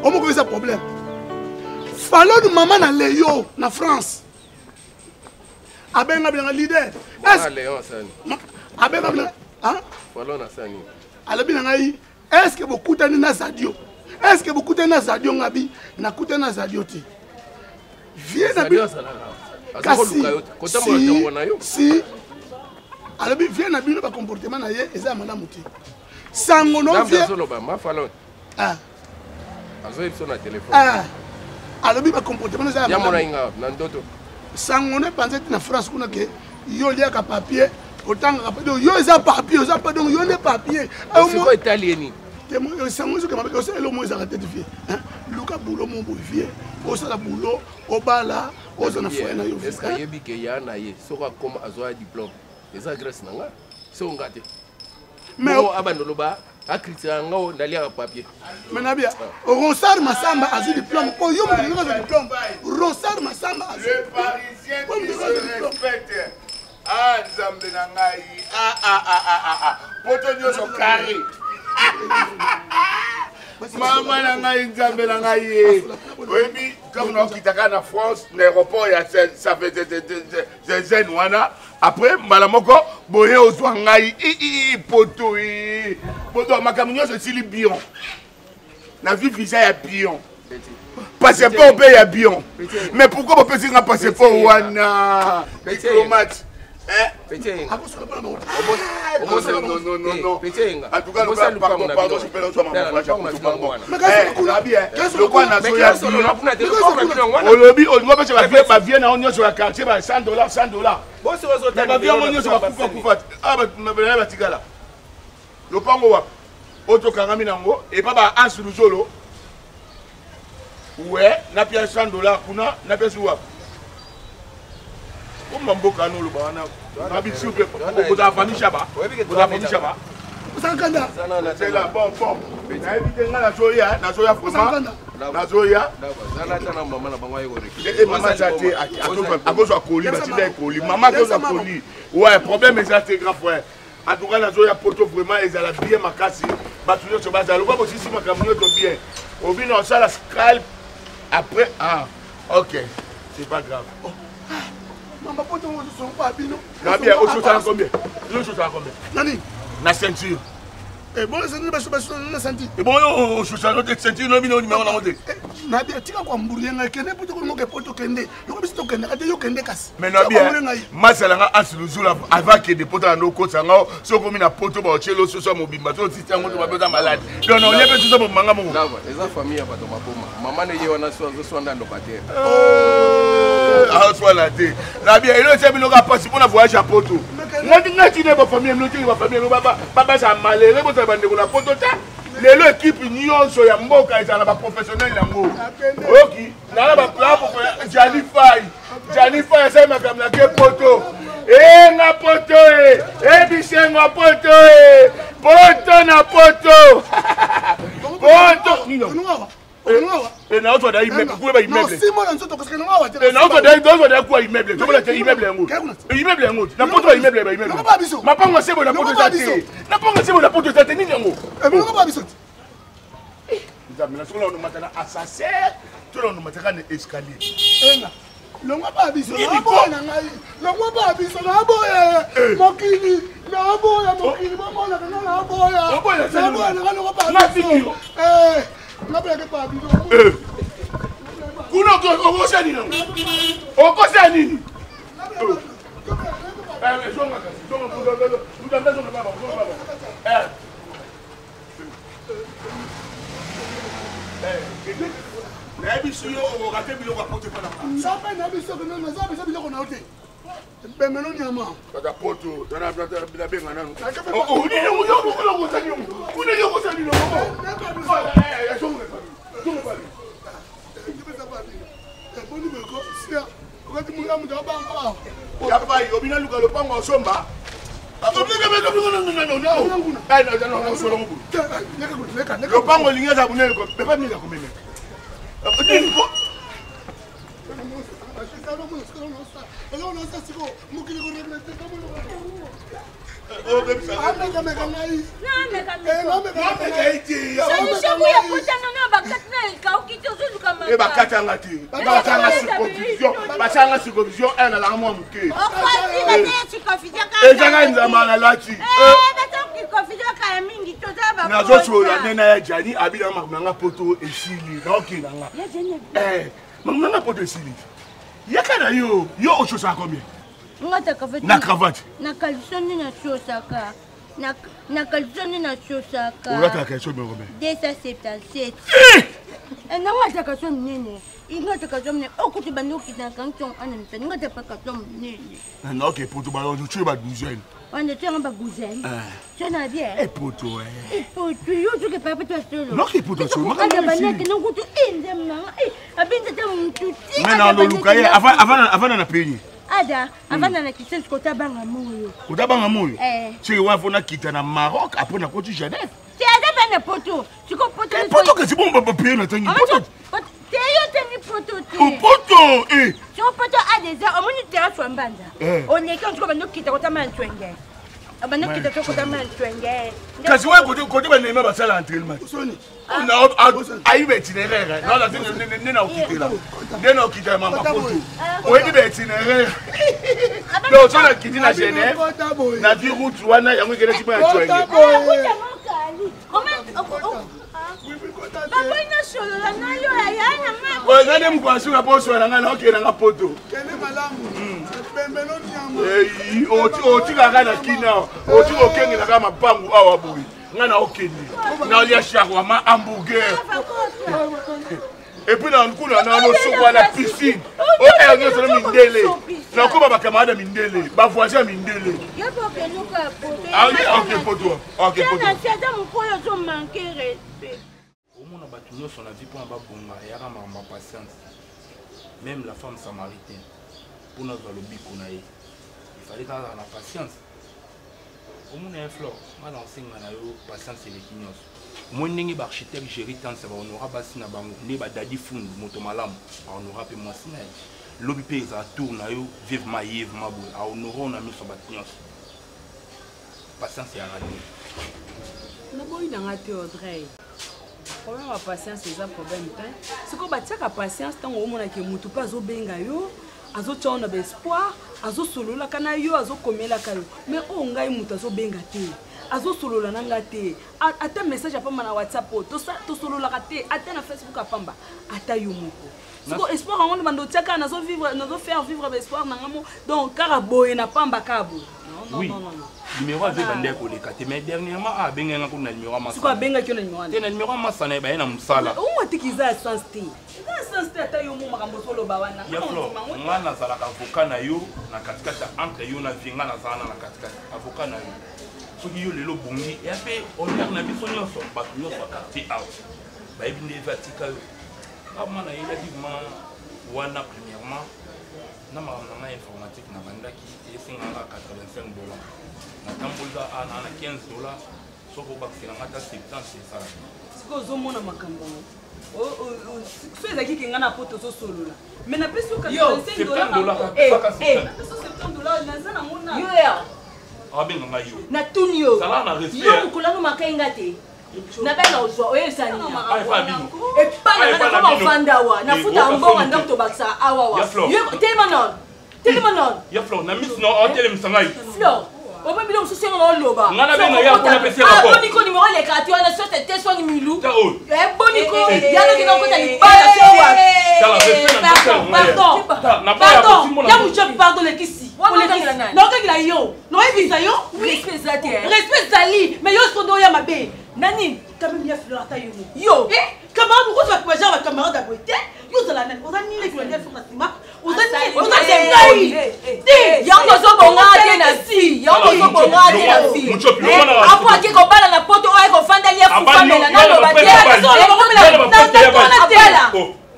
on a un problème. Fallait de maman na Léo, na France. Abenga bien leader. Abenga bien. Hein? Fallait na sani. Est-ce que beaucoup de na Sadio? Est-ce que beaucoup de na Sadio ngabi na kuta na Sadio ti? Viens na bien. Si. Alors viens na bien ba comportement na ye eza mana muti. Sangono vient. Ah. Sur téléphone. Alors bi ba comportement ça. Ya mona inga na ndoto. Sangone pensait na France kuna ke yo lia ka papier autant ka papier yo za papier za pas donc yo ne papier. C'est quoi italien? Te mo sangozo ke ma ko le mo za tête vie. Hein? Luka boulot mon vie. O ça la boulot o bala o za na foi na yo. Est-ce que yebi ke ya na ye soka comme azoa diplôme. Eza grâce nanga. So ngate. Mais abandolo ba Christian ngao ndalia papier. Menabia, Ronsard Massamba a eu diplôme. Oh yo mon diplôme. Ronsard Massamba a le Parisien qui se respecte. Ah Nzambe na ngai. Poto nyo so carré. Maman na ngai Nzambe na ngai. Oui, comme on kitaka na France, l'aéroport ça fait des zen wana. Après malamoko boye ozwa ngai poto makamunyo se sili bion na vie visa ya bion passeport pe ya bion mais pourquoi pas pesi nga passeport wana diplomate non. En tout cas, pardon, je peux l'entendre. Au lobby, on doit faire bien à on sur la quartier, $100, $100. Le pango, auto karami nango, et pas un sous le solo. Ouais, n'a pas $100, kuna, n'a pas sous. Comment mboka no lo bana nabi soupe vous avez famille chaba vous avez famille chaba Sankanda c'est là bon na éviter na zoya vraiment na zoya zala tana mama na bango yego et maman jate à cause de colis batile colis maman cause de colis ouais problème c'est assez grave frère en tout cas na zoya poto vraiment ils ala bien makasi batuyo so bazalo ba aussi si makamuyo to bien obino ça la scalp après OK c'est pas grave. Maman, pourquoi tu ne sont pas bien? Bien, au total combien? Le total combien? Nani? La ceinture. Et bon, c'est une ceinture. Et bon, au total, notre ceinture, nous avons numéro monté. Nabia, tu as quoi mourir? Kende pour te connaître pour te kende. Nous comme si tu kende, tu kende casse. Mais Nabia, Masalanga a sur le jour avant que des potes à nos côtes, si on commune à poto, cello, ce soit mobile, mais tout système, on va être malade. Non, non, il y a pas tout ça pour manga mon. Les familles à Batoma Poma. Maman n'est pas en soit dans le pâté. Ah, soit là, Nabia, il a été mis au rapport si on a voyagé à poto. Moi, tu n'as pas famille, papa, ça malheureux, vous avez la photo. Les équipes nyonso ya mboka ezala ba professionnel yango. OK, na ba plan pour Jani Faye ça m'a comme la ke poto. Na poto bisengo poto poto na poto. Poto nino. Na autre da immeuble, pour ba immeuble. Non, si moi nzoto parce que na wa tela. Na autre da quoi immeuble. Tu vois immeuble yango. Immeuble yango. Na poto immeuble ba immeuble. Ma pas moi c'est bon na poto ça. Na pas moi c'est bon na poto ça nini yango. Non pas biso. Mais là, on m'a dit assassin, tout le monde m'a dit escalier. Non pas biso. Non pas biso. Na boya. Mokini. Na boya mokini. Mama na boya. Na boya na biso. Na boya pas biso. Kuna ko okosa nini? Okosa nini? Nabiso yo okate biloko apote pa na. Ça fait nabiso que non ça bisa biloko na ote. Bemelo nyama. Kaka poto, tana bila benga nanu. Oh, ni yo ko ko sani yo. Kuna yo ko sani yo. Boni me ko sia. Okati munga mu da banga. Ya pai, obina luka lo pango somba. Le pango lingeza bunele ko pepa mila ko meme. Yakana yo ochosa combien? Na cravate. Na caleçon na chosaka. Na caleçon na chosaka. On a ta question mais combien? 277. Na ngata caleçon nene. Ingata caleçon nene. Okuti banoki na kanton anamta. Ngata pa caleçon nene. Na OK pour tout ballon tu ba douzaine. On est en bas gouzen. Tu en as bien. Et poto Et poto yo tu que papa toi solo. Non que poto solo. On a banane que non goûte indem na. Abinda ta mutu. Mais non lo lukaye avant na payer. Ada, avant na kitchen kota banga moyo. Kota banga moyo. Tu wa fona kita na Maroc après na côté Genève. Tu as des poto. Tu ko poto. Poto que c'est bon papa payer na tangi poto. Tu yo teni poto. Poto Tu poto a des heures au moins tu as soit mbanda. On est quand tu vas nous quitter kota man twenge. Abana kita to kota man twenge. Kasi wa côté ba nema ba sala entraînement. On a eu itinéraire. Non la nena okité là. Nena okité mama poto. O ebi be itinéraire. Donc on a quitté la Genève. Na vi route wana yango kele ti ba twenge. Papa ina solo la na yo ayana ma. O ngane mkwasu na poso na ngana okela nga poto. Kele malamu. Bembelo nyama. Oti kaka na kina. Oti okengela kaka mapangu awa boyi. Ngana okende. Na lia shawarma hamburger. Et puis dans le coup là na no soko na piscine. O nyo so mindele. Na ko ba camarade mindele, ba voisin mindele. Ya po ke luka poto. OK poto. OK poto. Na tia mo ko yo zo manquer respect. On a battu son avis pour un babonga et à ma patience. Même la femme samaritaine, pour notre lobby qu'on a eu, il fallait avoir la patience. Au moins, un fleur, moi, l'enseigne, on a eu patience et les quignons. Moi, un architecte géri tant ça va, on aura bassin à bango, ne va dadi fund, motomalam, on aura payé moi sinon. Lobby pays à tour, on a eu vive ma yves, ma boule, on aura on a mis sur bâtiment. Patience et à la nuit. Non, il n'a pas Audrey. Problème à patience, c'est un problème. Ce qu'on va dire à patience, tant qu'on a que mutu pas au bengayo, azo tchona espoir, azo solo la canayo, azo comme la caillou. Mais on gagne mutu azo bengate. azo solola nanga te ata message apamba na WhatsApp to solola te ata na Facebook apamba ata yo moko siko espoir ngo bando tiaka nazo vivre nazo faire vivre espoir nangamo donc kara boye na pamba kabo oui numéro avec bande ko le kate mais dernièrement a benga ko na numéro ma siko benga kyo na numéro te na numéro ma sana ba na musala o mo tikiza sans te sans te ata yo mo makambo solo ba wana ya flo ngana sala ka avocat na yo na katikata entre yo na vinga na sana na katikata avocat na yo soki yo lelo bongi et après on a biso nyonso bato nyonso quartier out ba ebinde vatika yo kama na ile vivement wana premièrement na makambo na informatique na bandaki esinganga $85 na tambolza ana $15 soko bakisela ngata 70 c'est ça siko zo mona makambo so ezaki kenga na poto so solola mais na pesi $85 $70 naza na mona yo ya abenga ngayo na tunio sala na respect yo mukulano makainga te na benga uzwa oyesani ay fa bino e pana na kama fandawa na futa mbonga ndakto baksa awawa yo telemanon ya flo na miss no hotel msangai flo oba bilo mususenga no loba ngana benga ya kuna pesi rapport boniko numéro le kati wana sote teso ni milu ta o boniko yalo kina kota ni bala sewa pardon ya mucho pardon le kisi non kila yo non evisa yo respect zali mais yo sondo ya mabe nani quand même ya fleur ta yo camarade ko va pas genre camarade à côté yo za la nani on a ni les clones sur la cima on a des ya ngo zo bonga te na si ya ngo zo bonga te na si apo ake ko bala na poto o ko fanda lia fu famela na lo ba te so lo ko mela na tela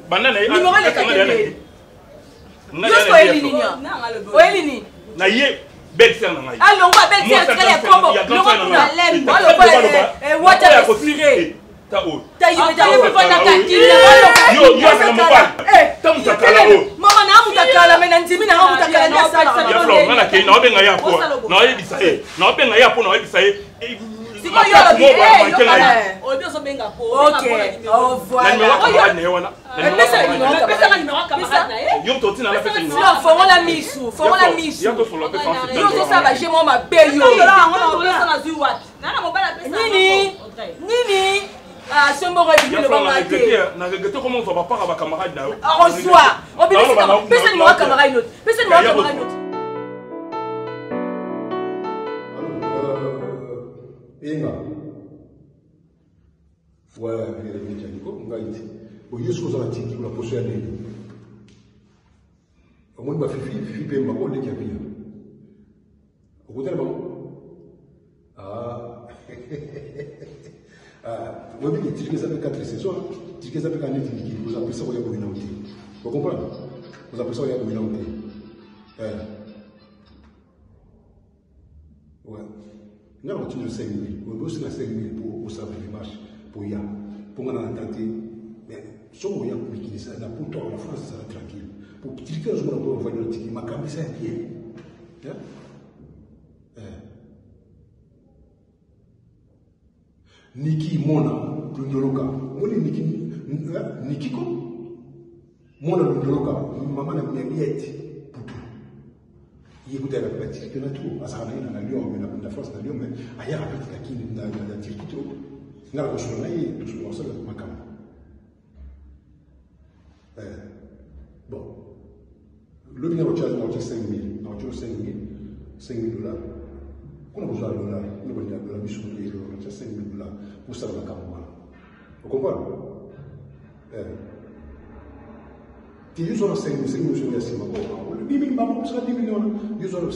banana numéro le kate yo so elini o elini na ye belle-sœur na ngai alongwa belle-sœur kale kombo longo kuna lembo alongwa wacha respire ta o ta yibe ta yibe fana kakila yo na mobile ta mutakala o mama na mutakala mena ndimi na mutakala ndia sala ya flo ngana ke na obenga ya po na oyebisa e na obenga ya po na oyebisa e siko yo obi so benga po okay au revoir na numéro wana pesa na numéro camarade na yo to tina la pesa ni flo fongo la misu yo to flo pesa yo to sa ba jemo ma be yo nini ah sombo ko bibilo ba mate na regrette comment on va pas ba camarade na au revoir obili pesa ni mo camarade note pesa ni mo camarade note Inga. Voilà, il y a des gens qui ont dit. Bon, il y a ce qu'on a dit, qui l'a posé à l'île. Au moins, ma fille paye ma bonne qui a payé. Au côté de maman. Ah. Moi, je dis que ça fait 4 saisons. Je dis que ça fait 4 ans. Vous appelez ça, vous avez une autre. Vous comprenez? Vous appelez ça, vous avez une autre. Ouais. Nous avons toujours 5 000. Nous avons 5 000 pour savoir les marches, pour y aller. Pour nous tenter. Mais si on y a pour qui ça, pour toi, la France, ça va tranquille. Pour que quelqu'un soit pour envoyer le ticket, ma caméra, c'est un pied. Niki Mona, Lundoloka. Moni Niki ko? Mona Lundoloka. Maman n'a pas mis il écoute la pratique de la tour, à Sarah, dans la Lyon, mais la France, dans Lyon, mais ailleurs, à Petit dans la Turquie, trop. N'a pas besoin d'aller, tout ce qu'on sait, ma caméra. Bon. Le numéro de charge, on a 5 000, on a 5 000 $. On a besoin de $, on a besoin de $, mission de on a 5 000 $, pour ça, la caméra. Vous comprenez? Tu as 5 000 sur le ciment. 10 000, maman, ça 10 millions. Tu as 5 000,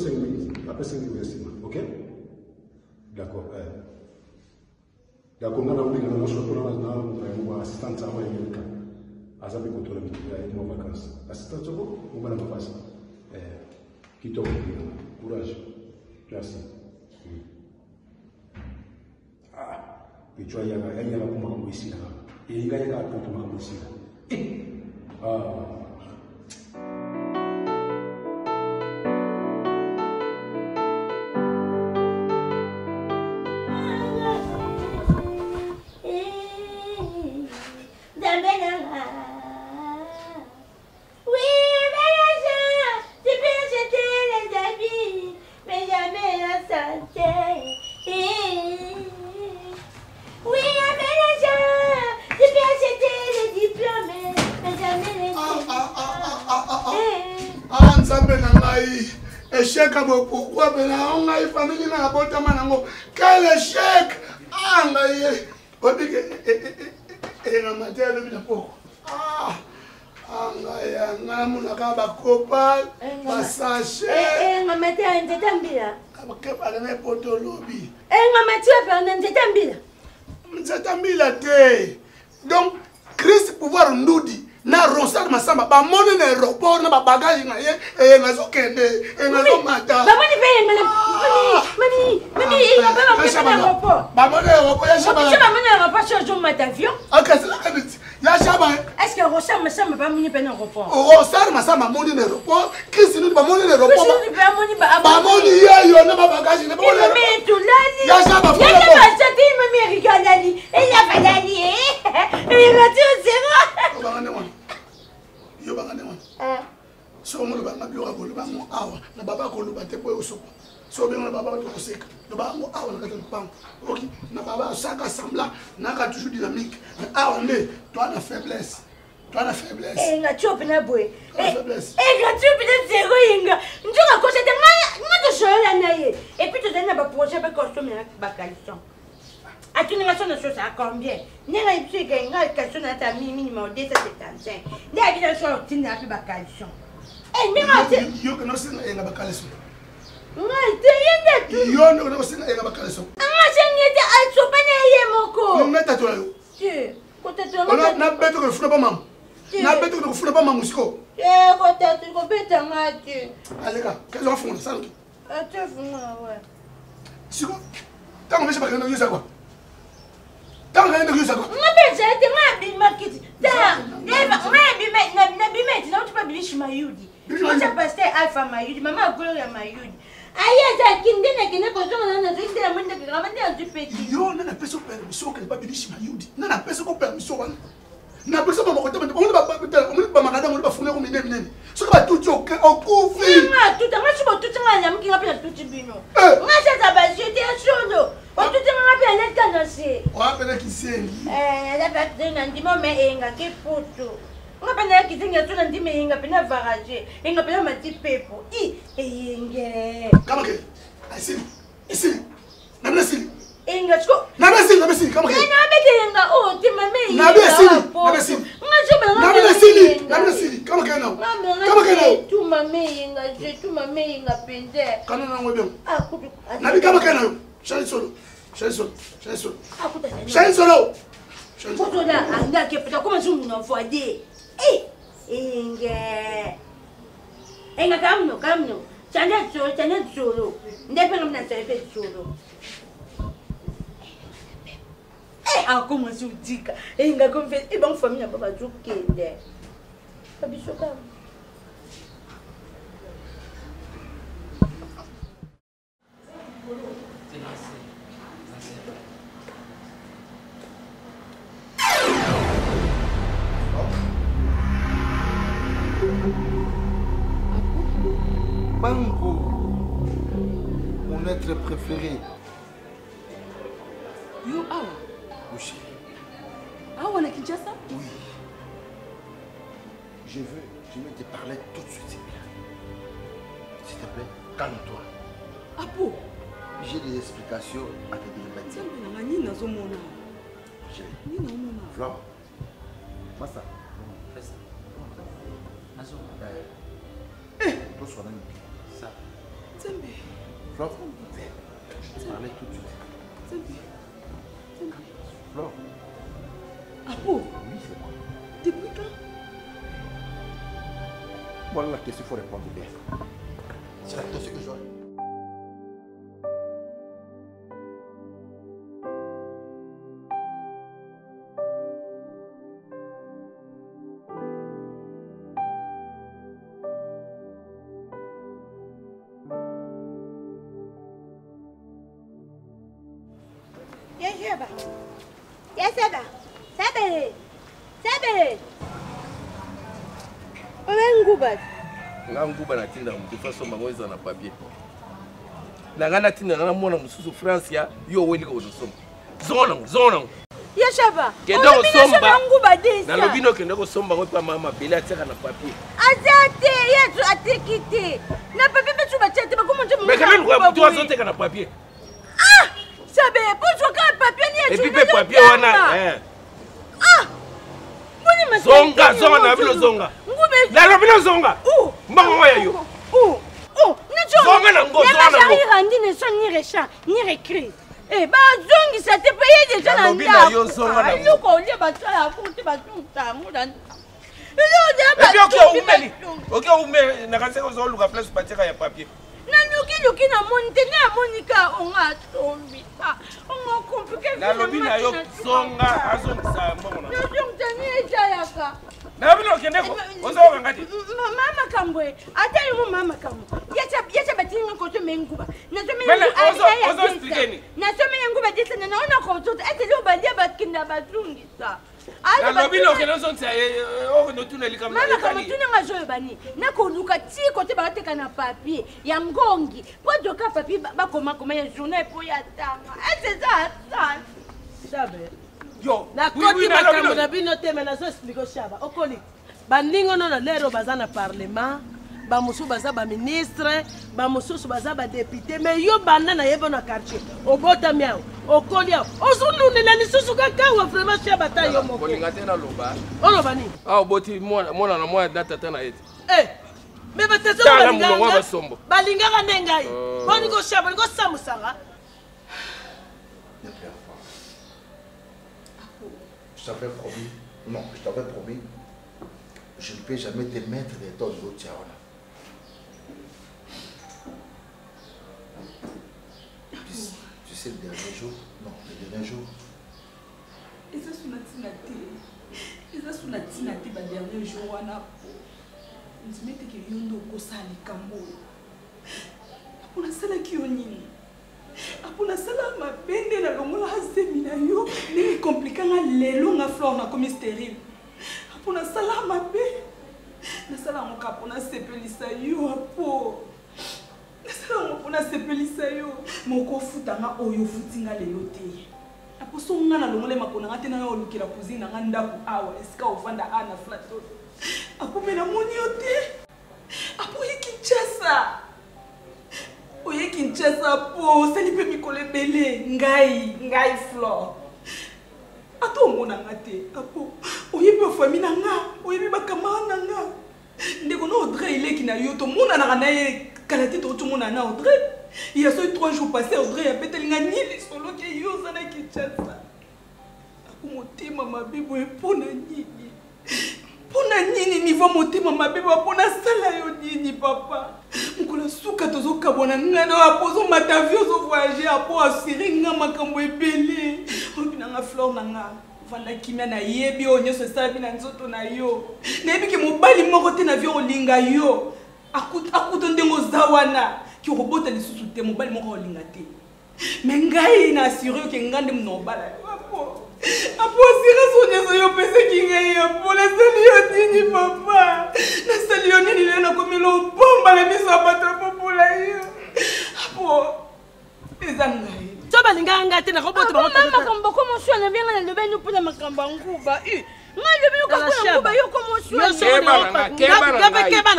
après 5 000 sur le ciment. Ok? D'accord. D'accord, on a un assistant de travail américain. À ça, on a une vacances. Assistant de travail, on va la face. Qui t'offre courage. Merci. Ah, puis tu as un peu ici. Et il y a un peu ici. Ah. Mais jamais la santé. échec pourquoi on a une famille na bota manango quel échec ah ngaye obike et na matière le bina poko ah ngaye ngamuna ka ba copal ba sachet nga matière nzetambila abakepa na poto lobby nga matière pa nzetambila nzetambila te donc Christ pouvoir ndudi na Ronsard Masamba ba moni na aéroport na ba bagage na ye e ngazo kende e ngazo mata ba moni pe mami il va pas me aéroport ba moni aéroport ya shaba shaba moni aéroport sur jo mata avion OK c'est la canette ya shaba est-ce que Ronsard Masamba ba moni pe na aéroport Ronsard Masamba moni na aéroport Christ nous ba moni na aéroport ba moni ye yo na ba bagage na ba mami tulali ya shaba ya shaba chati mami rigalali et la valali et la tu c'est yo bangane wana so mo ba ngabyo ko ba mo awa na baba ko luba te boyo so so be na baba to koseka to ba mo awa na ka pang OK na baba saka semblant na ka toujours dynamique awa ne toi na faiblesse nga chope na boy nga chope na zero inga njoka ko c'est nga to shola na ye et puis to dana ba projet ba costume na ba caleçon tu n'as pas de choses à combien? N'est pas ici qu'il y a une question à ta minimum 275. N'est pas une chose qui n'a plus de caleçon. Eh, mais moi, tu que non, c'est un caleçon. Non, tu es un non, c'est un caleçon. Ah, je n'ai pas de moko. Non, mais t'as toi. Tu, quand tu on a bête que je pas maman. Na bête que je pas maman musco. Eh, quand tu ko bête nga tu. Allez, gars, qu'est-ce qu'on fait ça? Ah, tu fais ouais. Si quoi? T'as envie de pas que ça quoi? Tant rien de rien ça quoi. Moi ben j'ai été ma market. Tant, na bimeti na tu pas bilishi mayudi. Moi j'ai passé alpha mayudi, maman gloria mayudi. Aya za kinde ko zo na zinde na mwende ka mande anzu peti. Yo na pesa permission que pas bilishi mayudi. Na pesa ko permission wana. Na pesa mama ko tebe on ba magada on ba fune ko minene. So ka tout au couvre. Ma tout ma chibo tout nga nyam ki ngapela tout bino. Nga za ba jeté solo. On tout nga pe na kanose. Wa pele kisengi. La bakte na ndimo me enga ke poto. Nga pe na kisengi to na ndime enga pe na varage. Enga pe na mati pepo. Enge. Kama ke? Ici. Na blessing. Enga sko. Na blessing kama ke? Na bete enga o ti mame enga. Na blessing. Nga jobe na blessing. Kama ke na? Kama ke na? Tu mame enga, je tu mame enga pende. Kana na ngwebe. Ah kutu. Na bi kama ke na? Shali solo. Là, anga ke peta comment je m'en vois des. Enga kamno. Chanya solo. Ndepe ngam na sepe solo. Comment je dis que enga comme fait et bon famille na baba jukende. Kabisoka. Bango, mon être préféré. Yo, awa. Oui, chérie. Awa na Kinshasa? Oui. Je veux te parler tout de suite. S'il te plaît, calme-toi. Apo. J'ai des explications à te donner. Chérie. Flore. Massa. Fais ça. Toi, sois ça. Flore, je vais parler tout de suite. Flore. Apo. Oui, c'est moi. Depuis quand? Voilà la question, il faut répondre bien. C'est la question que j'aurai. nguba natinda mutu faso bango eza na papier na ngana tinda na mona mususu France ya yo weli ko dosoma zona Yashaba. Kende kosomba. Nguba desa. Na lobino kende kosomba ko pa mama bela tsaka na papier. Azate yetu atekite. Na papier betu bachete bakomonje mu. Mais quand même quoi tu azote kana papier. Ah! Sabe, pour ka papier ni yetu. Et puis papier wana Ah! Zonga na bilo zonga. Ngube. Na lobino zonga. Mbango ya yo. Zonga na ngo zonga na ngo. Randi ne son ni recha, ni recré. Eh ba zongi ça te paye déjà na nda. Yo zonga na. Yo ko lie ba tsala ko te ba tunta mu dan. Et puis ok umeli. Ok umeli na kanse ko zo luka place pateka ya papier. Na luki na monte na monika onga tombi. Onga compliqué. Na lobina yo zonga azongisa mbongo na. Yo zonga ni eja yaka. Na bino kende ko ozo ngati. Mama kambwe atali mu mama kambo. Yacha batinga ko to menguba. Na to menguba. Ozo expliquer. Na to menguba disa na ona ko to ete lo badia bakinda bazungisa. Na lobino kende zo ntsa o no tuneli kama. Mama kama tunanga joyo bani. Na ko luka ti ko te ba teka na papier ya ngongi. Kwa doka papier ba koma ya journée po ya tanga. Ete za sa. Sabe. Yo, na koti makambo na bino te na so explique Shaba. Okoli. Bandingo no na lero baza na parlement, ba musu baza ba ministre, ba musu baza ba député, mais yo banda na yebo na quartier. Obota miao, okoli ao. Ozunune na lisusu kaka wa vraiment Shaba ta yo moko. Kolinga tena loba. Oloba ni? Ah oboti mona na mwa data tena eti. Mais ba tezo balinga. Balinga ka nengai. Boni ko Shaba, ko samusanga. Je t'avais promis, non, je t'avais promis, je ne peux jamais te mettre des tonnes d'eau tiawana. Tu sais, le dernier jour, non, le dernier jour. Et ça, c'est la tinate, le dernier jour, on a. On se met que yondo kosa likambo. Apuna sala kionini. Apuna sala mabende na longola hasemi na yo ni compliqué nga lelo nga fleur na comme stérile. Apuna sala mabe. Na sala ngoka apuna sepelisa yo apo. Na sala ngopuna sepelisa yo moko futa nga oyo futinga lelo te. Apo so nga na longole makona nga tena yo lukira kuzina nga ndaku awa eska ovanda ana flato. Apo mena moni yo te. Apo Kinshasa. Oye Kinshasa po salipe mikole bele ngai fleur. Ato mona ngate apo oye pe famille na nga oye be bakama na nga ndeko no Audrey ile kina yo to mona na na ye kala ti to mona na Audrey il y a 3 jours passés Audrey a pété nga ni solo ke yo sana Kinshasa apo motema mabibo epona nini pona nini niveau motema mabibo pona sala yo nini papa mkola suka tozo kabona ngana apozo matavio zo voyager apo assurer nga makambo ebele obina nga fleur na nga vanda kimia na yebi onyo so sabi na nzoto na yo nebi ki mobali moko te na vio olinga yo akuto ndengo zawana ki robota lisusu te mobali moko olinga te mais ngai na assurer ke ngande mnobala apo apo assurer so nyeso yo pese ki ngai apo la sali yo nini papa na sali yo nini lena komelo bomba le miso abato popola yo apo ezangai so balinga ngate na robota ba mama makambo komo swa na bien na lobeni pula makambo nguba ngai lebi yo kakuna nguba yo komo swa keba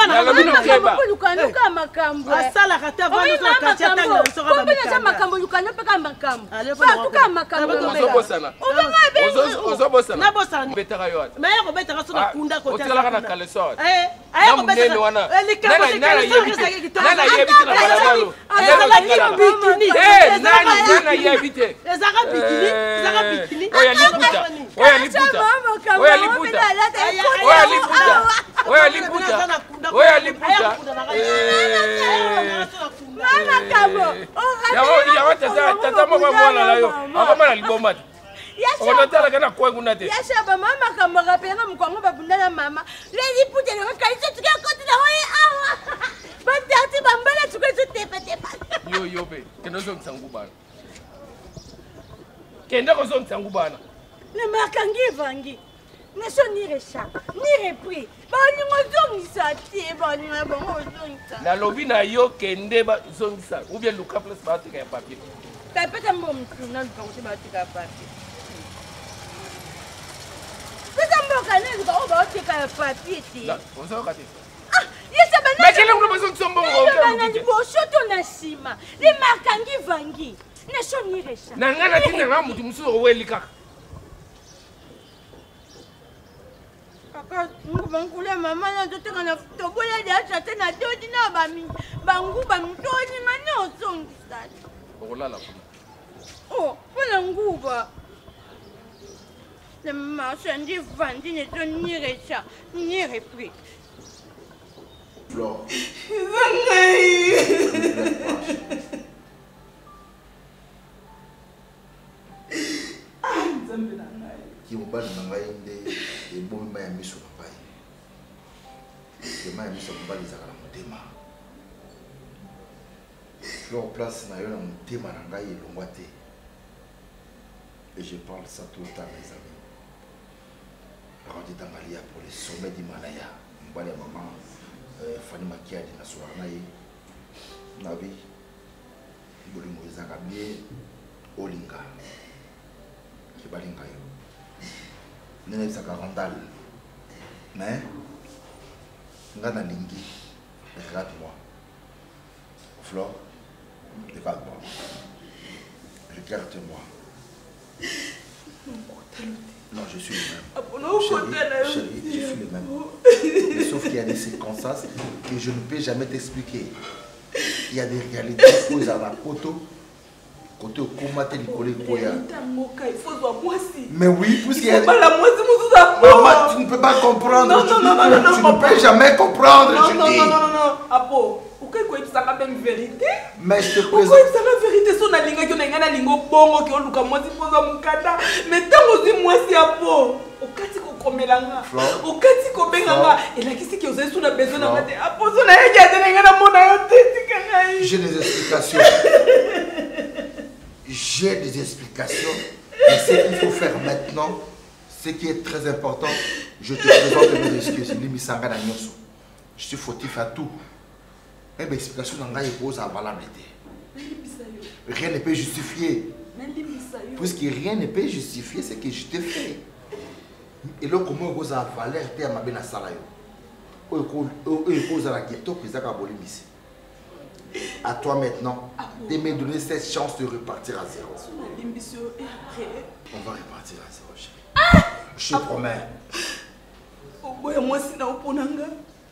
na luka makambo asala kata vano so kati atanga so ba mbona makambo luka pe ka makambo ba tuka makambo ozobosana na bosana betaka yo mais ko betaka so na kunda ko tala kana kalesot ayo ko betaka wana nana yebite na balabalo nana yebite ezaka bikini oya liputa tata moko mwana na yo akomana libomati okotala kana kwenguna te yashaba mama kamaka penga mkwango babundana mama leli pute na kalisa tukia koti na hoye awa batati bambala tukwetu tepa yo pe kendo zo mtsangubana kenda ko zo mtsangubana ne makangi vangi ne so ni recha ni repris ba ni ngozongisa te ba ni bongo zongisa na lobi na yo kende ba zongisa ou bien luka plus ba tika ya papier pepeta mbom tuna luka ba tika papier Bangula mama na totenga na tobola dia chate na dodi na bami bangu bamtoni ngane osongisa. Okolala. Oh, pona nguba. Le marché ndi vandi ne to ni recha, ni repris. Flore. Qui mobile na ngai nde ebomi mai ya miso na ngai ke mai ya miso ya mobali ezalaka na motema Flore place na yo na motema na ngai elongwa te et je parle ça tout le temps mes amis Randi Dangalia pour les sommets d'Himalaya mobali ya mama Fanny Makiadi na soir na ye nabi bolingo ezalaka bien olinga balinga yo nene bisaka randal mais nga na lingi regarde-moi Flore regarde-moi regarde-moi non je suis le même chérie, je suis le même mais sauf qu'il y a des circonstances que je ne peux jamais t'expliquer il y a des réalités où ils ont la photo côté au combattre les collègues. Mais oui, puisqu'il y a... Maman, tu ne peux pas comprendre. Non, tu ne peux jamais comprendre, je dis. Non. Apo, pourquoi il y a une vérité? Mais je te présente... Pourquoi il y a une vérité? Si on a une lingo bongo, qui on luka moi, si on a mukata. Mais tant que moi, c'est Apo. Okati ko komelanga. Okati ko benganga. Et là, qu'est-ce que vous avez sur la besoin de mater? Apo, on a déjà donné un mona yote. J'ai des explications. J'ai des explications, mais ce qu'il faut faire maintenant, ce qui est très important, je te présente mes excuses. Je suis fautif à tout. Mais l'explication est valable. Rien ne peut justifier. Puisque rien ne peut justifier ce que je t'ai fait. Et là, comment vous avez valeur de ma belle salaire? À toi maintenant de me donner cette chance de repartir à zéro. On va repartir à zéro, chérie. Je te promets.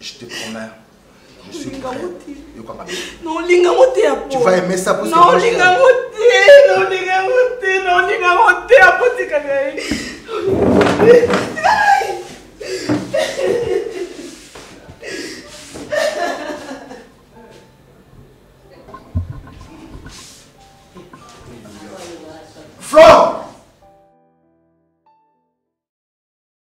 Je te promets. Je suis prêt. Tu vas aimer ça pour ce que